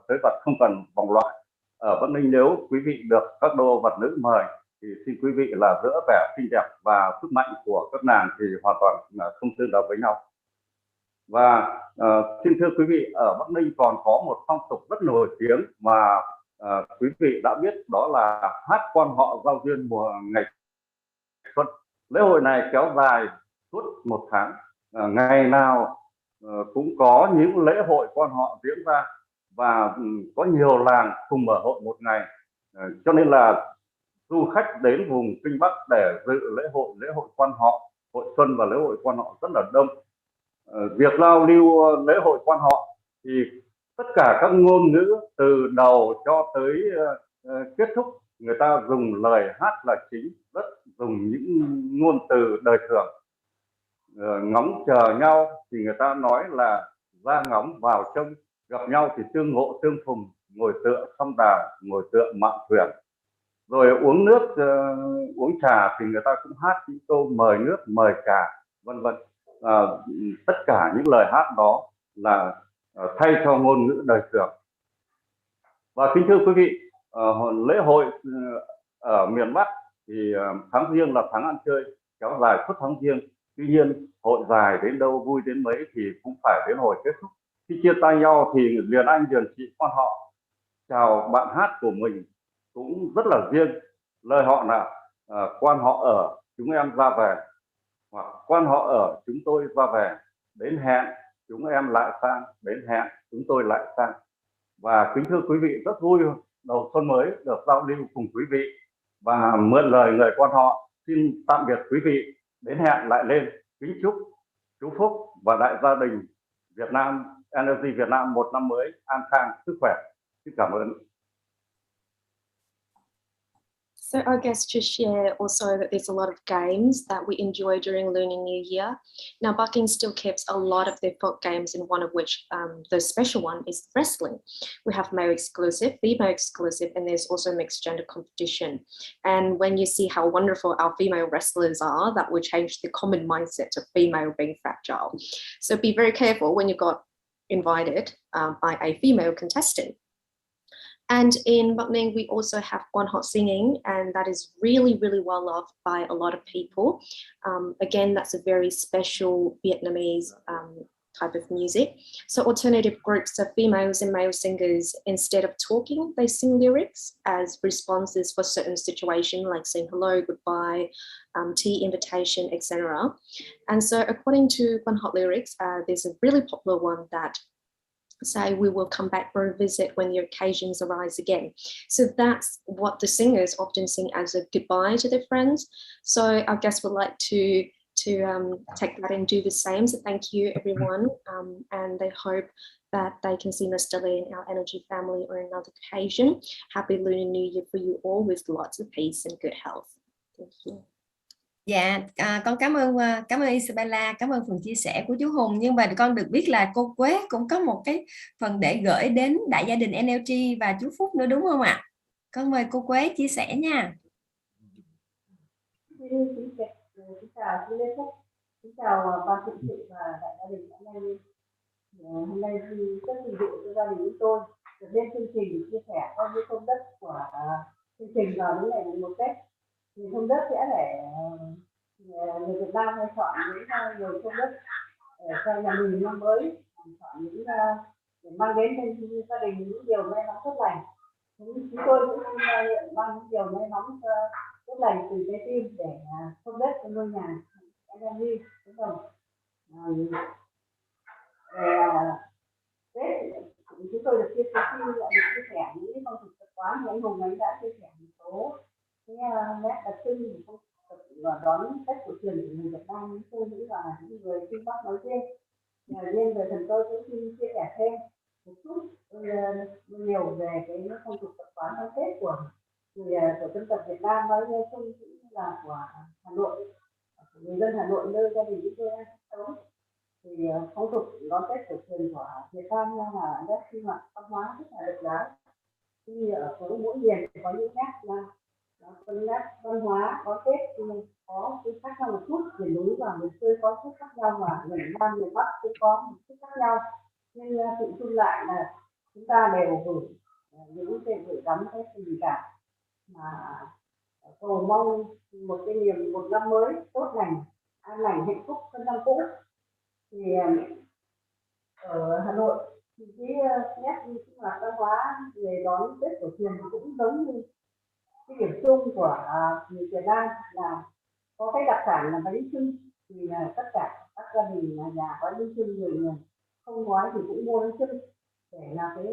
sới vật, không cần vòng loại. Ở Bắc Ninh nếu quý vị được các đô vật nữ mời thì xin quý vị là giữa vẻ xinh đẹp và sức mạnh của các nàng thì hoàn toàn không tương đồng với nhau. Và xin thưa quý vị, ở Bắc Ninh còn có một phong tục rất nổi tiếng mà quý vị đã biết, đó là hát quan họ giao duyên mùa ngày xuân. Lễ hội này kéo dài suốt một tháng, ngày nào cũng có những lễ hội quan họ diễn ra, và có nhiều làng cùng mở hội một ngày, cho nên là du khách đến vùng Kinh Bắc để dự lễ hội quan họ, hội xuân và lễ hội quan họ rất là đông. Việc giao lưu lễ hội quan họ thì tất cả các ngôn ngữ từ đầu cho tới kết thúc, người ta dùng lời hát là chính, rất dùng những ngôn từ đời thường. Ngóng chờ nhau thì người ta nói là ra ngóng vào trông, gặp nhau thì tương ngộ tương phùng, ngồi tựa song đà, ngồi tựa mạn thuyền. Rồi uống nước, uống trà thì người ta cũng hát những câu mời nước, mời trà, vân vân. Tất cả những lời hát đó là thay cho ngôn ngữ đời thường. Và kính thưa quý vị, lễ hội ở miền Bắc thì tháng Giêng là tháng ăn chơi, kéo dài suốt tháng Giêng. Tuy nhiên hội dài đến đâu, vui đến mấy thì cũng phải đến hồi kết thúc. Khi chia tay nhau thì liền anh liền chị quan họ chào bạn hát của mình cũng rất là riêng. Lời họ là quan họ ở chúng em ra về, hoặc quan họ ở chúng tôi ra về, đến hẹn chúng em lại sang, đến hẹn chúng tôi lại sang. Và kính thưa quý vị, rất vui đầu xuân mới được giao lưu cùng quý vị và mượn lời người con họ xin tạm biệt quý vị, đến hẹn lại lên. Kính chúc chú Phúc và đại gia đình Việt Nam NLG Việt Nam một năm mới an khang, sức khỏe. Xin cảm ơn. So I guess to share also that there's a lot of games that we enjoy during Lunar New Year. Now Bucking still keeps a lot of their folk games, and one of which, the special one, is wrestling. We have male exclusive, female exclusive, and there's also mixed gender competition. And when you see how wonderful our female wrestlers are, that will change the common mindset of female being fragile. So be very careful when you got invited by a female contestant. And in Bucking, we also have Quan Hot singing, and that is really, really well loved by a lot of people. Again, that's a very special Vietnamese type of music. So alternative groups of females and male singers, instead of talking, they sing lyrics as responses for certain situations, like saying hello, goodbye, tea invitation, etc. And so according to Quan Hot lyrics, there's a really popular one that say we will come back for a visit when the occasions arise again. So that's what the singers often sing as a goodbye to their friends. So our guests would like to take that and do the same. So thank you everyone, and they hope that they can see Mr. Lee and our energy family on another occasion. Happy Lunar New Year for you all with lots of peace and good health. Thank you. Dạ, con cảm ơn Isabella, cảm ơn phần chia sẻ của chú Hùng. Nhưng mà con được biết là cô Quế cũng có một cái phần để gửi đến đại gia đình NLG và chú Phúc nữa, đúng không ạ? Con mời cô Quế chia sẻ nha. Xin chào chú Lê Phúc, xin chào ban trị sự và đại gia đình NLG. Hôm nay thì rất vinh dự cho gia đình chúng tôi được lên chương trình chia sẻ qua những thông đất của chương trình vào những ngày 1 Tết. Thì thông đất sẽ để người Việt Nam hay chọn những người thông đất cho nhà mình năm mới, chọn những để mang đến cho gia đình những điều may mắn tốt lành. Chúng tôi cũng mang những điều may mắn tốt lành từ trái tim để thông đất cho ngôi nhà NLG đúng không? Tết chúng tôi được chia sẻ những phong tục tập quán như anh Hùng ấy đã chia sẻ một số cái nét đặc trưng phong tục đón Tết cổ truyền của người Việt Nam. Tôi nghĩ là những người phương Bắc nói trên, riêng về phần tôi cũng xin chia sẻ thêm một chút nhiều về cái phong tục tập quán đón Tết của dân tộc Việt Nam nói chung cũng là của Hà Nội, người dân Hà Nội nơi gia đình chúng tôi đang sống. Thì phong tục đón Tết cổ truyền của Việt Nam là nét sinh hoạt văn hóa rất là độc đáo. Khi ở mỗi miền có những nét phân nét văn hóa có Tết có cái khác nhau một chút, miền núi và miền xuôi có chút khác nhau, và miền Nam miền Bắc cũng có một chút khác nhau, nhưng tự chung lại là chúng ta đều gửi những cái gửi gắm cái tình cảm mà cầu mong một cái niềm một năm mới tốt lành, an lành, hạnh phúc hơn năm cũ. Thì ở Hà Nội thì cái nét sinh hoạt văn hóa về đón Tết cổ truyền cũng giống như cái điểm chung của người Việt Nam là có cái đặc sản là bánh chưng. Thì là tất cả các gia đình nhà có bánh chưng, người không nói thì cũng mua bánh chưng để là cái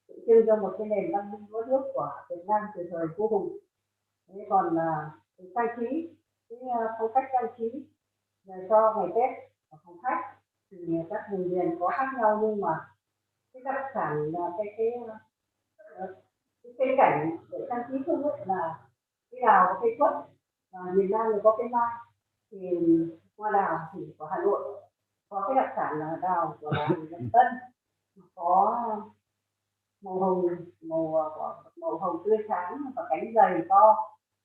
tượng trưng cho một cái nền văn minh lúa nước của Việt Nam từ thời vua Hùng. Thế còn trang trí, cái phong cách trang trí cho ngày Tết ở phòng khách thì các vùng miền có khác nhau, nhưng mà cái đặc sản là cái cây cảnh để trang trí chung là cây đào và cây quất, và miền Nam thì có cây mai. Thì hoa đào thì của Hà Nội có cái đặc sản là đào của làng Tân, có màu hồng tươi sáng và cánh dày to,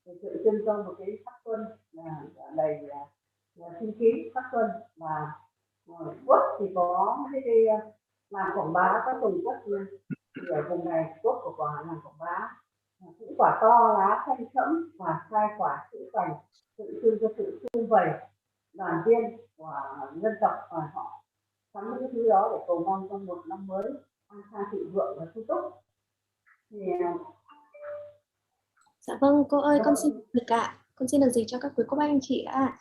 tượng trưng cho một cái sắc xuân là đầy sinh khí sắc xuân. Và quất thì có cái làm quảng bá, có trồng quất thì ở vùng này quất của quả làm quảng bá cũng quả to, lá xanh sẫm và khai quả chữ vành, tượng trưng cho sự sum vầy đoàn viên của dân tộc, và họ sắm những thứ đó để cầu mong trong một năm mới an khang thịnh vượng và sung túc. Thì dạ vâng cô ơi, con xin được gì cho các quý cô bác anh chị ạ.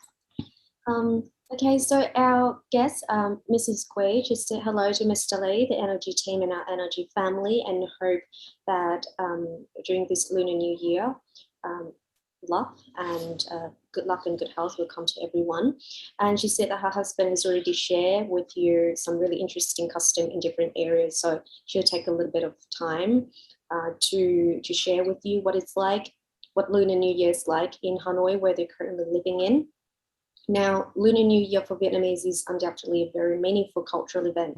Okay, so our guest, Mrs. Quay, just said hello to Mr. Lee, the energy team and our energy family, and hope that during this Lunar New Year, luck and good luck and good health will come to everyone. And she said that her husband has already shared with you some really interesting custom in different areas. So she'll take a little bit of time to share with you what it's like, what Lunar New Year is like in Hanoi, where they're currently living in. Now, Lunar New Year for Vietnamese is undoubtedly a very meaningful cultural event.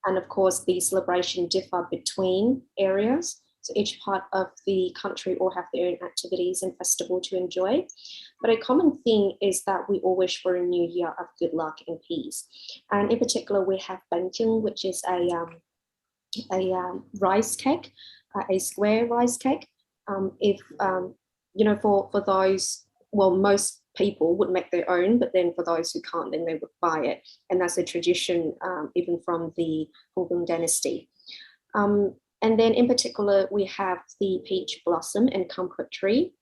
And of course, the celebration differ between areas. So each part of the country all have their own activities and festival to enjoy. But a common thing is that we all wish for a new year of good luck and peace. And in particular, we have bánh chương, which is a rice cake, a square rice cake. For those, well, most people would make their own, but then for those who can't, then they would buy it. And that's a tradition even from the HÓNH dynasty. And then in particular, we have the peach blossom and kumquat tree,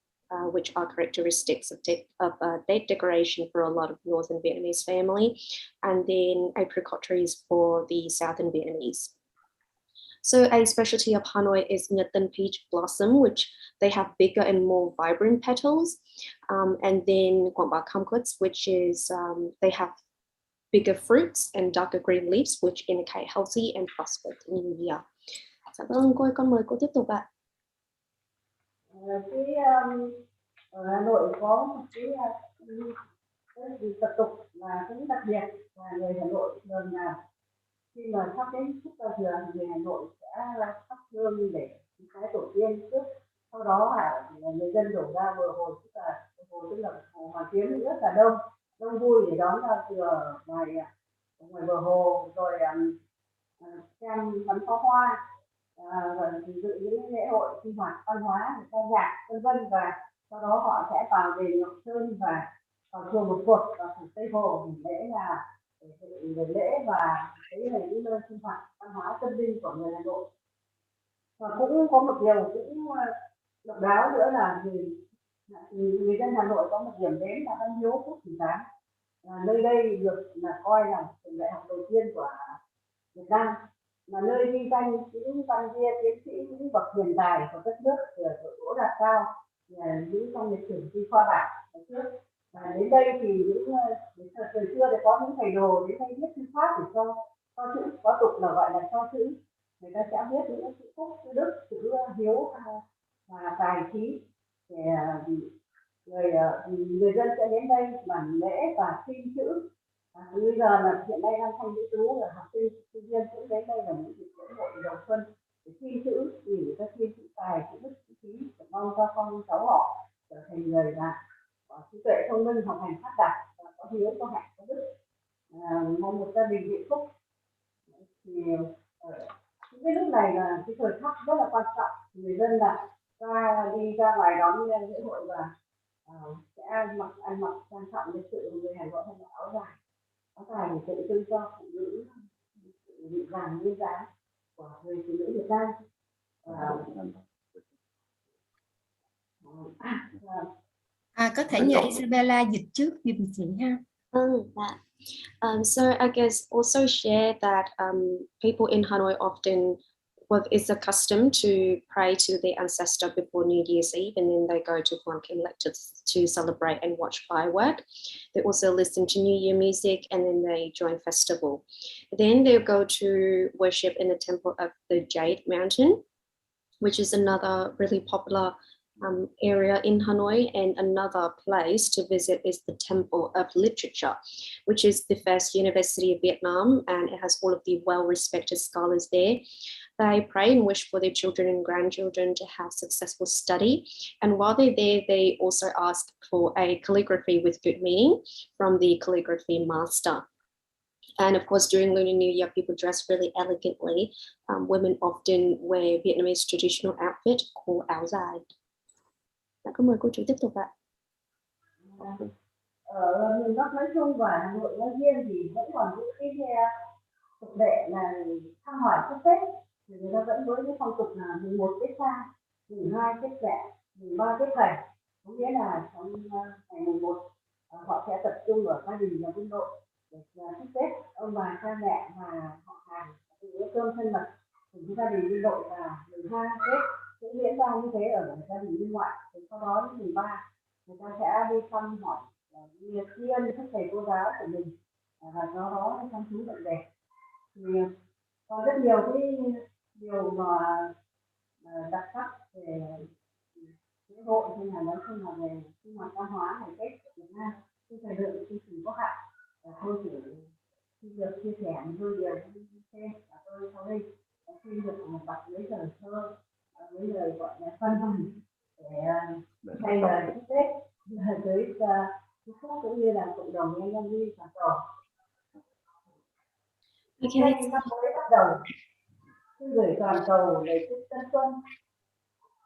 which are characteristics of date decoration for a lot of Northern Vietnamese family. And then apricot trees for the Southern Vietnamese. So a specialty of Hanoi is NHఝT peach blossom, which they have bigger and more vibrant petals. And then Quảng Bá kumquats, which is they have bigger fruits and darker green leaves, which indicate healthy and prosperous new year. Dạ vâng, cô ơi, con mời cô tiếp tục ạ. Ở Hà Nội có một cái tập tục là cũng đặc biệt là người Hà Nội thường là khi mà sắp đến Tết Giao Thừa, người Hà Nội sẽ thắp hương để cái tổ tiên trước. Sau đó là người dân đổ ra bờ hồ, tức là hồ Hoàn Kiếm rất là đông vui để đón Giao Thừa ngoài bờ hồ, rồi xem bắn pháo hoa, rồi dự những lễ hội sinh hoạt văn hóa, ca nhạc, vân. Và sau đó họ sẽ vào đền Ngọc Sơn và vào chùa Một Cột và phủ Tây Hồ để lễ và đấy là những nơi sinh hoạt văn hóa tâm linh của người Hà Nội. Và cũng có một điều cũng độc đáo nữa là người dân Hà Nội có một điểm đến là Văn Miếu Quốc Tử Giám. Nơi đây được coi là trường đại học đầu tiên của Việt Nam, mà nơi ghi danh những văn bia tiến sĩ, những bậc hiền tài của đất nước, ở chỗ đạt cao, những trong lịch sử di khoa bảng trước. Và đến đây thì thời xưa thì có những thầy đồ đến đây viết thư pháp để cho chữ, có tục là gọi là cho chữ. Người ta sẽ viết những chữ phúc, chữ đức, chữ hiếu và tài trí. Người dân sẽ đến đây làm lễ và xin chữ. Bây giờ là hiện nay đang thanh lý tú là học sinh viên cũng đến đây là những dịp lễ hội đầu xuân để xin chữ, vì người ta xin chữ tài, chữ đức, chữ trí, để mong cho con cháu họ trở thành người là có trí tuệ thông minh, học hành phát đạt và có hiếu, có hạnh, có đức, mong một gia đình hạnh phúc. Thì cái lúc này là cái thời khắc rất là quan trọng, người dân là đi ra ngoài đón lễ hội và sẽ ăn mặc trang trọng lịch sự, người Hà Nội hay mặc áo dài để tượng trưng cho phụ nữ dịu dàng duyên dáng của người phụ nữ Việt Nam. Có thể nhờ Isabella dịch trước giùm chị ha. So I guess also share that people in Hanoi often, well, it's a custom to pray to their ancestor before New Year's Eve, and then they go to KIliwoN to celebrate and watch firework. They also listen to New Year music, and then they join festival. Then they'll go to worship in the temple of the Jade Mountain, which is another really popular area in Hanoi. And another place to visit is the Temple of Literature, which is the first university of Vietnam, and it has all of the well-respected scholars there. They pray and wish for their children and grandchildren to have successful study. And while they're there, they also ask for a calligraphy with good meaning from the calligraphy master. And of course, during Lunar New Year, people dress really elegantly. Women often wear Vietnamese traditional outfit called áo dài. Cảm ơn cô chủ tiếp tục ạ. Ở miền Bắc nói chung và Hà Nội nói riêng thì vẫn còn những cái tục lệ là thăm hỏi chúc Tết. Thì người ta vẫn với cái phong tục là mùng 1 Tết Cha, mùng 2 Tết Mẹ, mùng 3 Tết Thầy. Có nghĩa là trong ngày mùng 1 họ sẽ tập trung ở gia đình và quân đội để chúc Tết ông bà cha mẹ và họ hàng, bữa cơm thân mật cùng gia đình quân đội. Và mùng 2 Tết sẽ cũng diễn ra như thế ở gia đình bên ngoại. Thì sau đó đến mùng 3 người ta sẽ đi thăm hỏi, đi tri ân các thầy cô giáo của mình, và do đó chăm chú dạy đẹp. Thì còn rất nhiều cái điều mà đặc sắc về lễ hội, hay là nói chung là về sinh hoạt văn hóa ngày Tết của Việt Nam. Cái thời lượng chương trình có hạn, tôi chỉ được chia sẻ một đôi điều như trên, và tôi sau đây xin được đọc mấy lời thơ, mấy lời gọi là phân vân để thay lời chúc Tết tới Phú Quốc cũng như là cộng đồng NLG toàn cầu. Nay năm mới bắt đầu, xin gửi toàn cầu lời chúc tân xuân.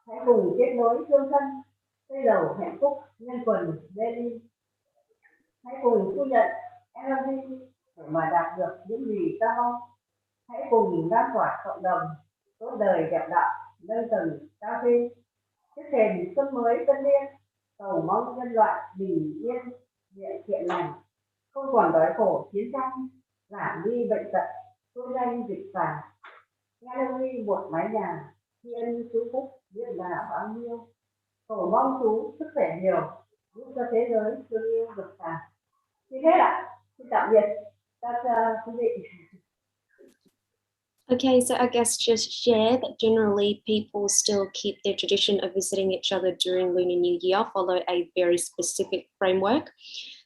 Hãy cùng kết nối thương thân, xây đầu hạnh phúc nhân quần bên đi. Hãy cùng thu nhận NLG để mà đạt được những gì ta mong. Hãy cùng lan tỏa cộng đồng tốt đời đẹp đạo, nâng tầng cao trên. Trước thềm xuân mới tân niên, cầu mong nhân loại bình yên, thiện lành, không còn đói khổ chiến tranh, giảm đi bệnh tật, xua nhanh dịch phạt. NLG một mái nhà, thiên chú phúc biết là bao nhiêu. Cầu mong chú sức khỏe nhiều, giúp cho thế giới thương yêu được phạt. Như thế ạ, xin tạm biệt các quý vị. Okay, so I guess just share that generally people still keep their tradition of visiting each other during Lunar New Year, follow a very specific framework.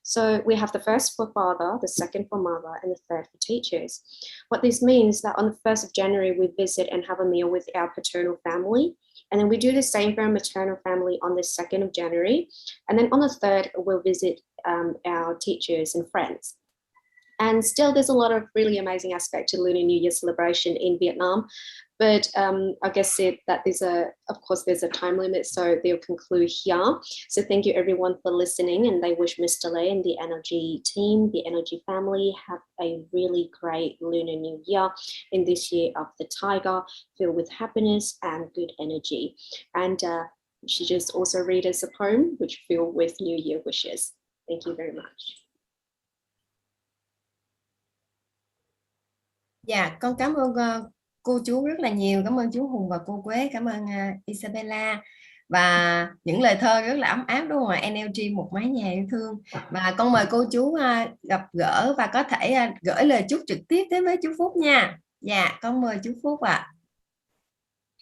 So we have the first for father, the second for mother, and the third for teachers. What this means is that on the 1st of January, we visit and have a meal with our paternal family. And then we do the same for our maternal family on the 2nd of January. And then on the 3rd, we'll visit our teachers and friends. And still, there's a lot of really amazing aspect to Lunar New Year celebration in Vietnam. But I guess that there's a time limit, so they'll conclude here. So thank you everyone for listening, and they wish Mr. Lê and the NLG team, the NLG family, have a really great Lunar New Year in this year of the tiger, filled with happiness and good energy. And she just also read us a poem which filled with New Year wishes. Thank you very much. Dạ, con cảm ơn cô chú rất là nhiều. Cảm ơn chú Hùng và cô Quế. Cảm ơn Isabella. Và những lời thơ rất là ấm áp đúng không ạ? NLG một mái nhà yêu thương. Và con mời cô chú gặp gỡ và có thể gửi lời chúc trực tiếp tới với chú Phúc nha. Dạ, con mời chú Phúc ạ.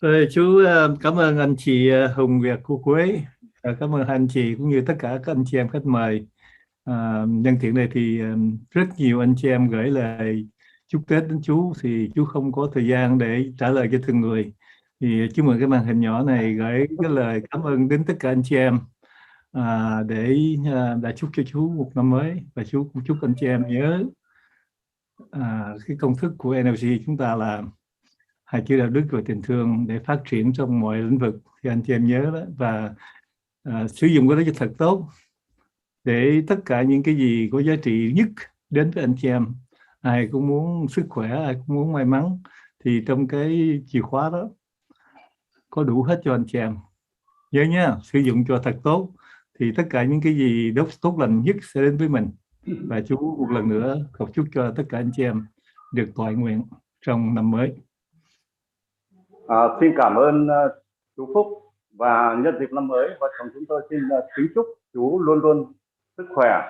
Rồi, chú cảm ơn anh chị Hùng và cô Quế. Cảm ơn anh chị cũng như tất cả các anh chị em khách mời. Nhân tiện này thì rất nhiều anh chị em gửi lời chúc Tết đến chú, thì chú không có thời gian để trả lời cho từng người, thì chú mượn cái màn hình nhỏ này gửi cái lời cảm ơn đến tất cả anh chị em để đã chúc cho chú một năm mới. Và chú cũng chúc anh chị em nhớ cái công thức của NLG chúng ta là hai chữ đạo đức và tình thương để phát triển trong mọi lĩnh vực, thì anh chị em nhớ đó, và sử dụng cái đó cho thật tốt, để tất cả những cái gì có giá trị nhất đến với anh chị em. Ai cũng muốn sức khỏe, ai cũng muốn may mắn, thì trong cái chìa khóa đó có đủ hết cho anh chị em. Nhớ nhá, sử dụng cho thật tốt thì tất cả những cái gì tốt lành nhất sẽ đến với mình. Và chú một lần nữa cầu chúc cho tất cả anh chị em được toại nguyện trong năm mới. Xin cảm ơn chú Phúc, và nhân dịp năm mới, vợ chồng chúng tôi xin kính chúc chú luôn luôn sức khỏe,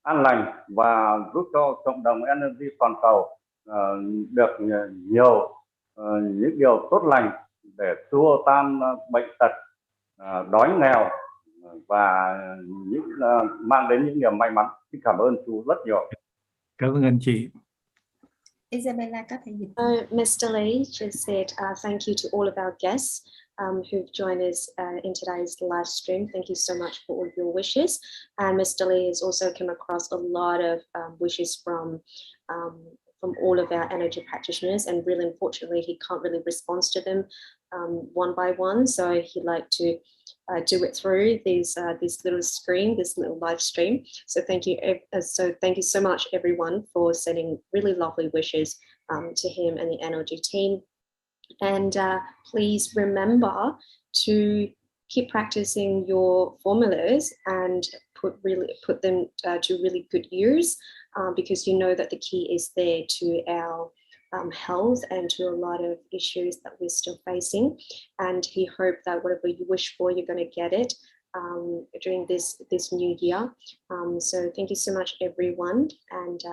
an lành và giúp cho cộng đồng NLG toàn cầu được nhiều những điều tốt lành để xua tan bệnh tật, đói nghèo và mang đến những niềm may mắn. Xin cảm ơn chú rất nhiều. Cảm ơn anh chị. Isabella có thể dịch. Mr. Lê just said thank you to all of our guests who've joined us in today's live stream. Thank you so much for all your wishes. And Mr. Lê has also come across a lot of wishes from all of our energy practitioners, and really unfortunately he can't really respond to them one by one, so he'd like to do it through this little screen, this little live stream. So thank you so much everyone for sending really lovely wishes to him and the NLG team. And please remember to keep practicing your formulas and put them to really good use, because you know that the key is there to our health and to a lot of issues that we're still facing. And he hoped that whatever you wish for, you're going to get it during this new year. So thank you so much, everyone, and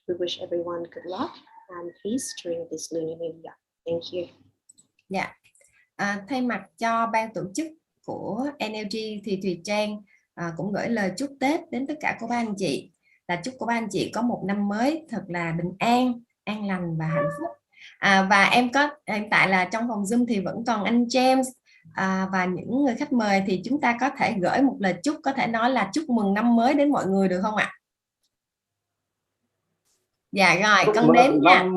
we wish everyone good luck and peace during this Lunar New Year. Thank you. Dạ. Thay mặt cho ban tổ chức của NLG thì Thùy Trang cũng gửi lời chúc Tết đến tất cả cô bác anh chị, là chúc cô bác anh chị có một năm mới thật là bình an, an lành và hạnh phúc. Và em có hiện tại là trong phòng Zoom thì vẫn còn anh James và những người khách mời, thì chúng ta có thể gửi một lời chúc, có thể nói là chúc mừng năm mới đến mọi người được không ạ? Dạ rồi, con đếm nha.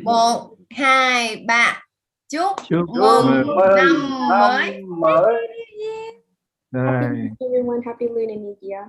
1, 2, 3. Chúc mừng năm mới. Happy everyone, happy Lunar New Year.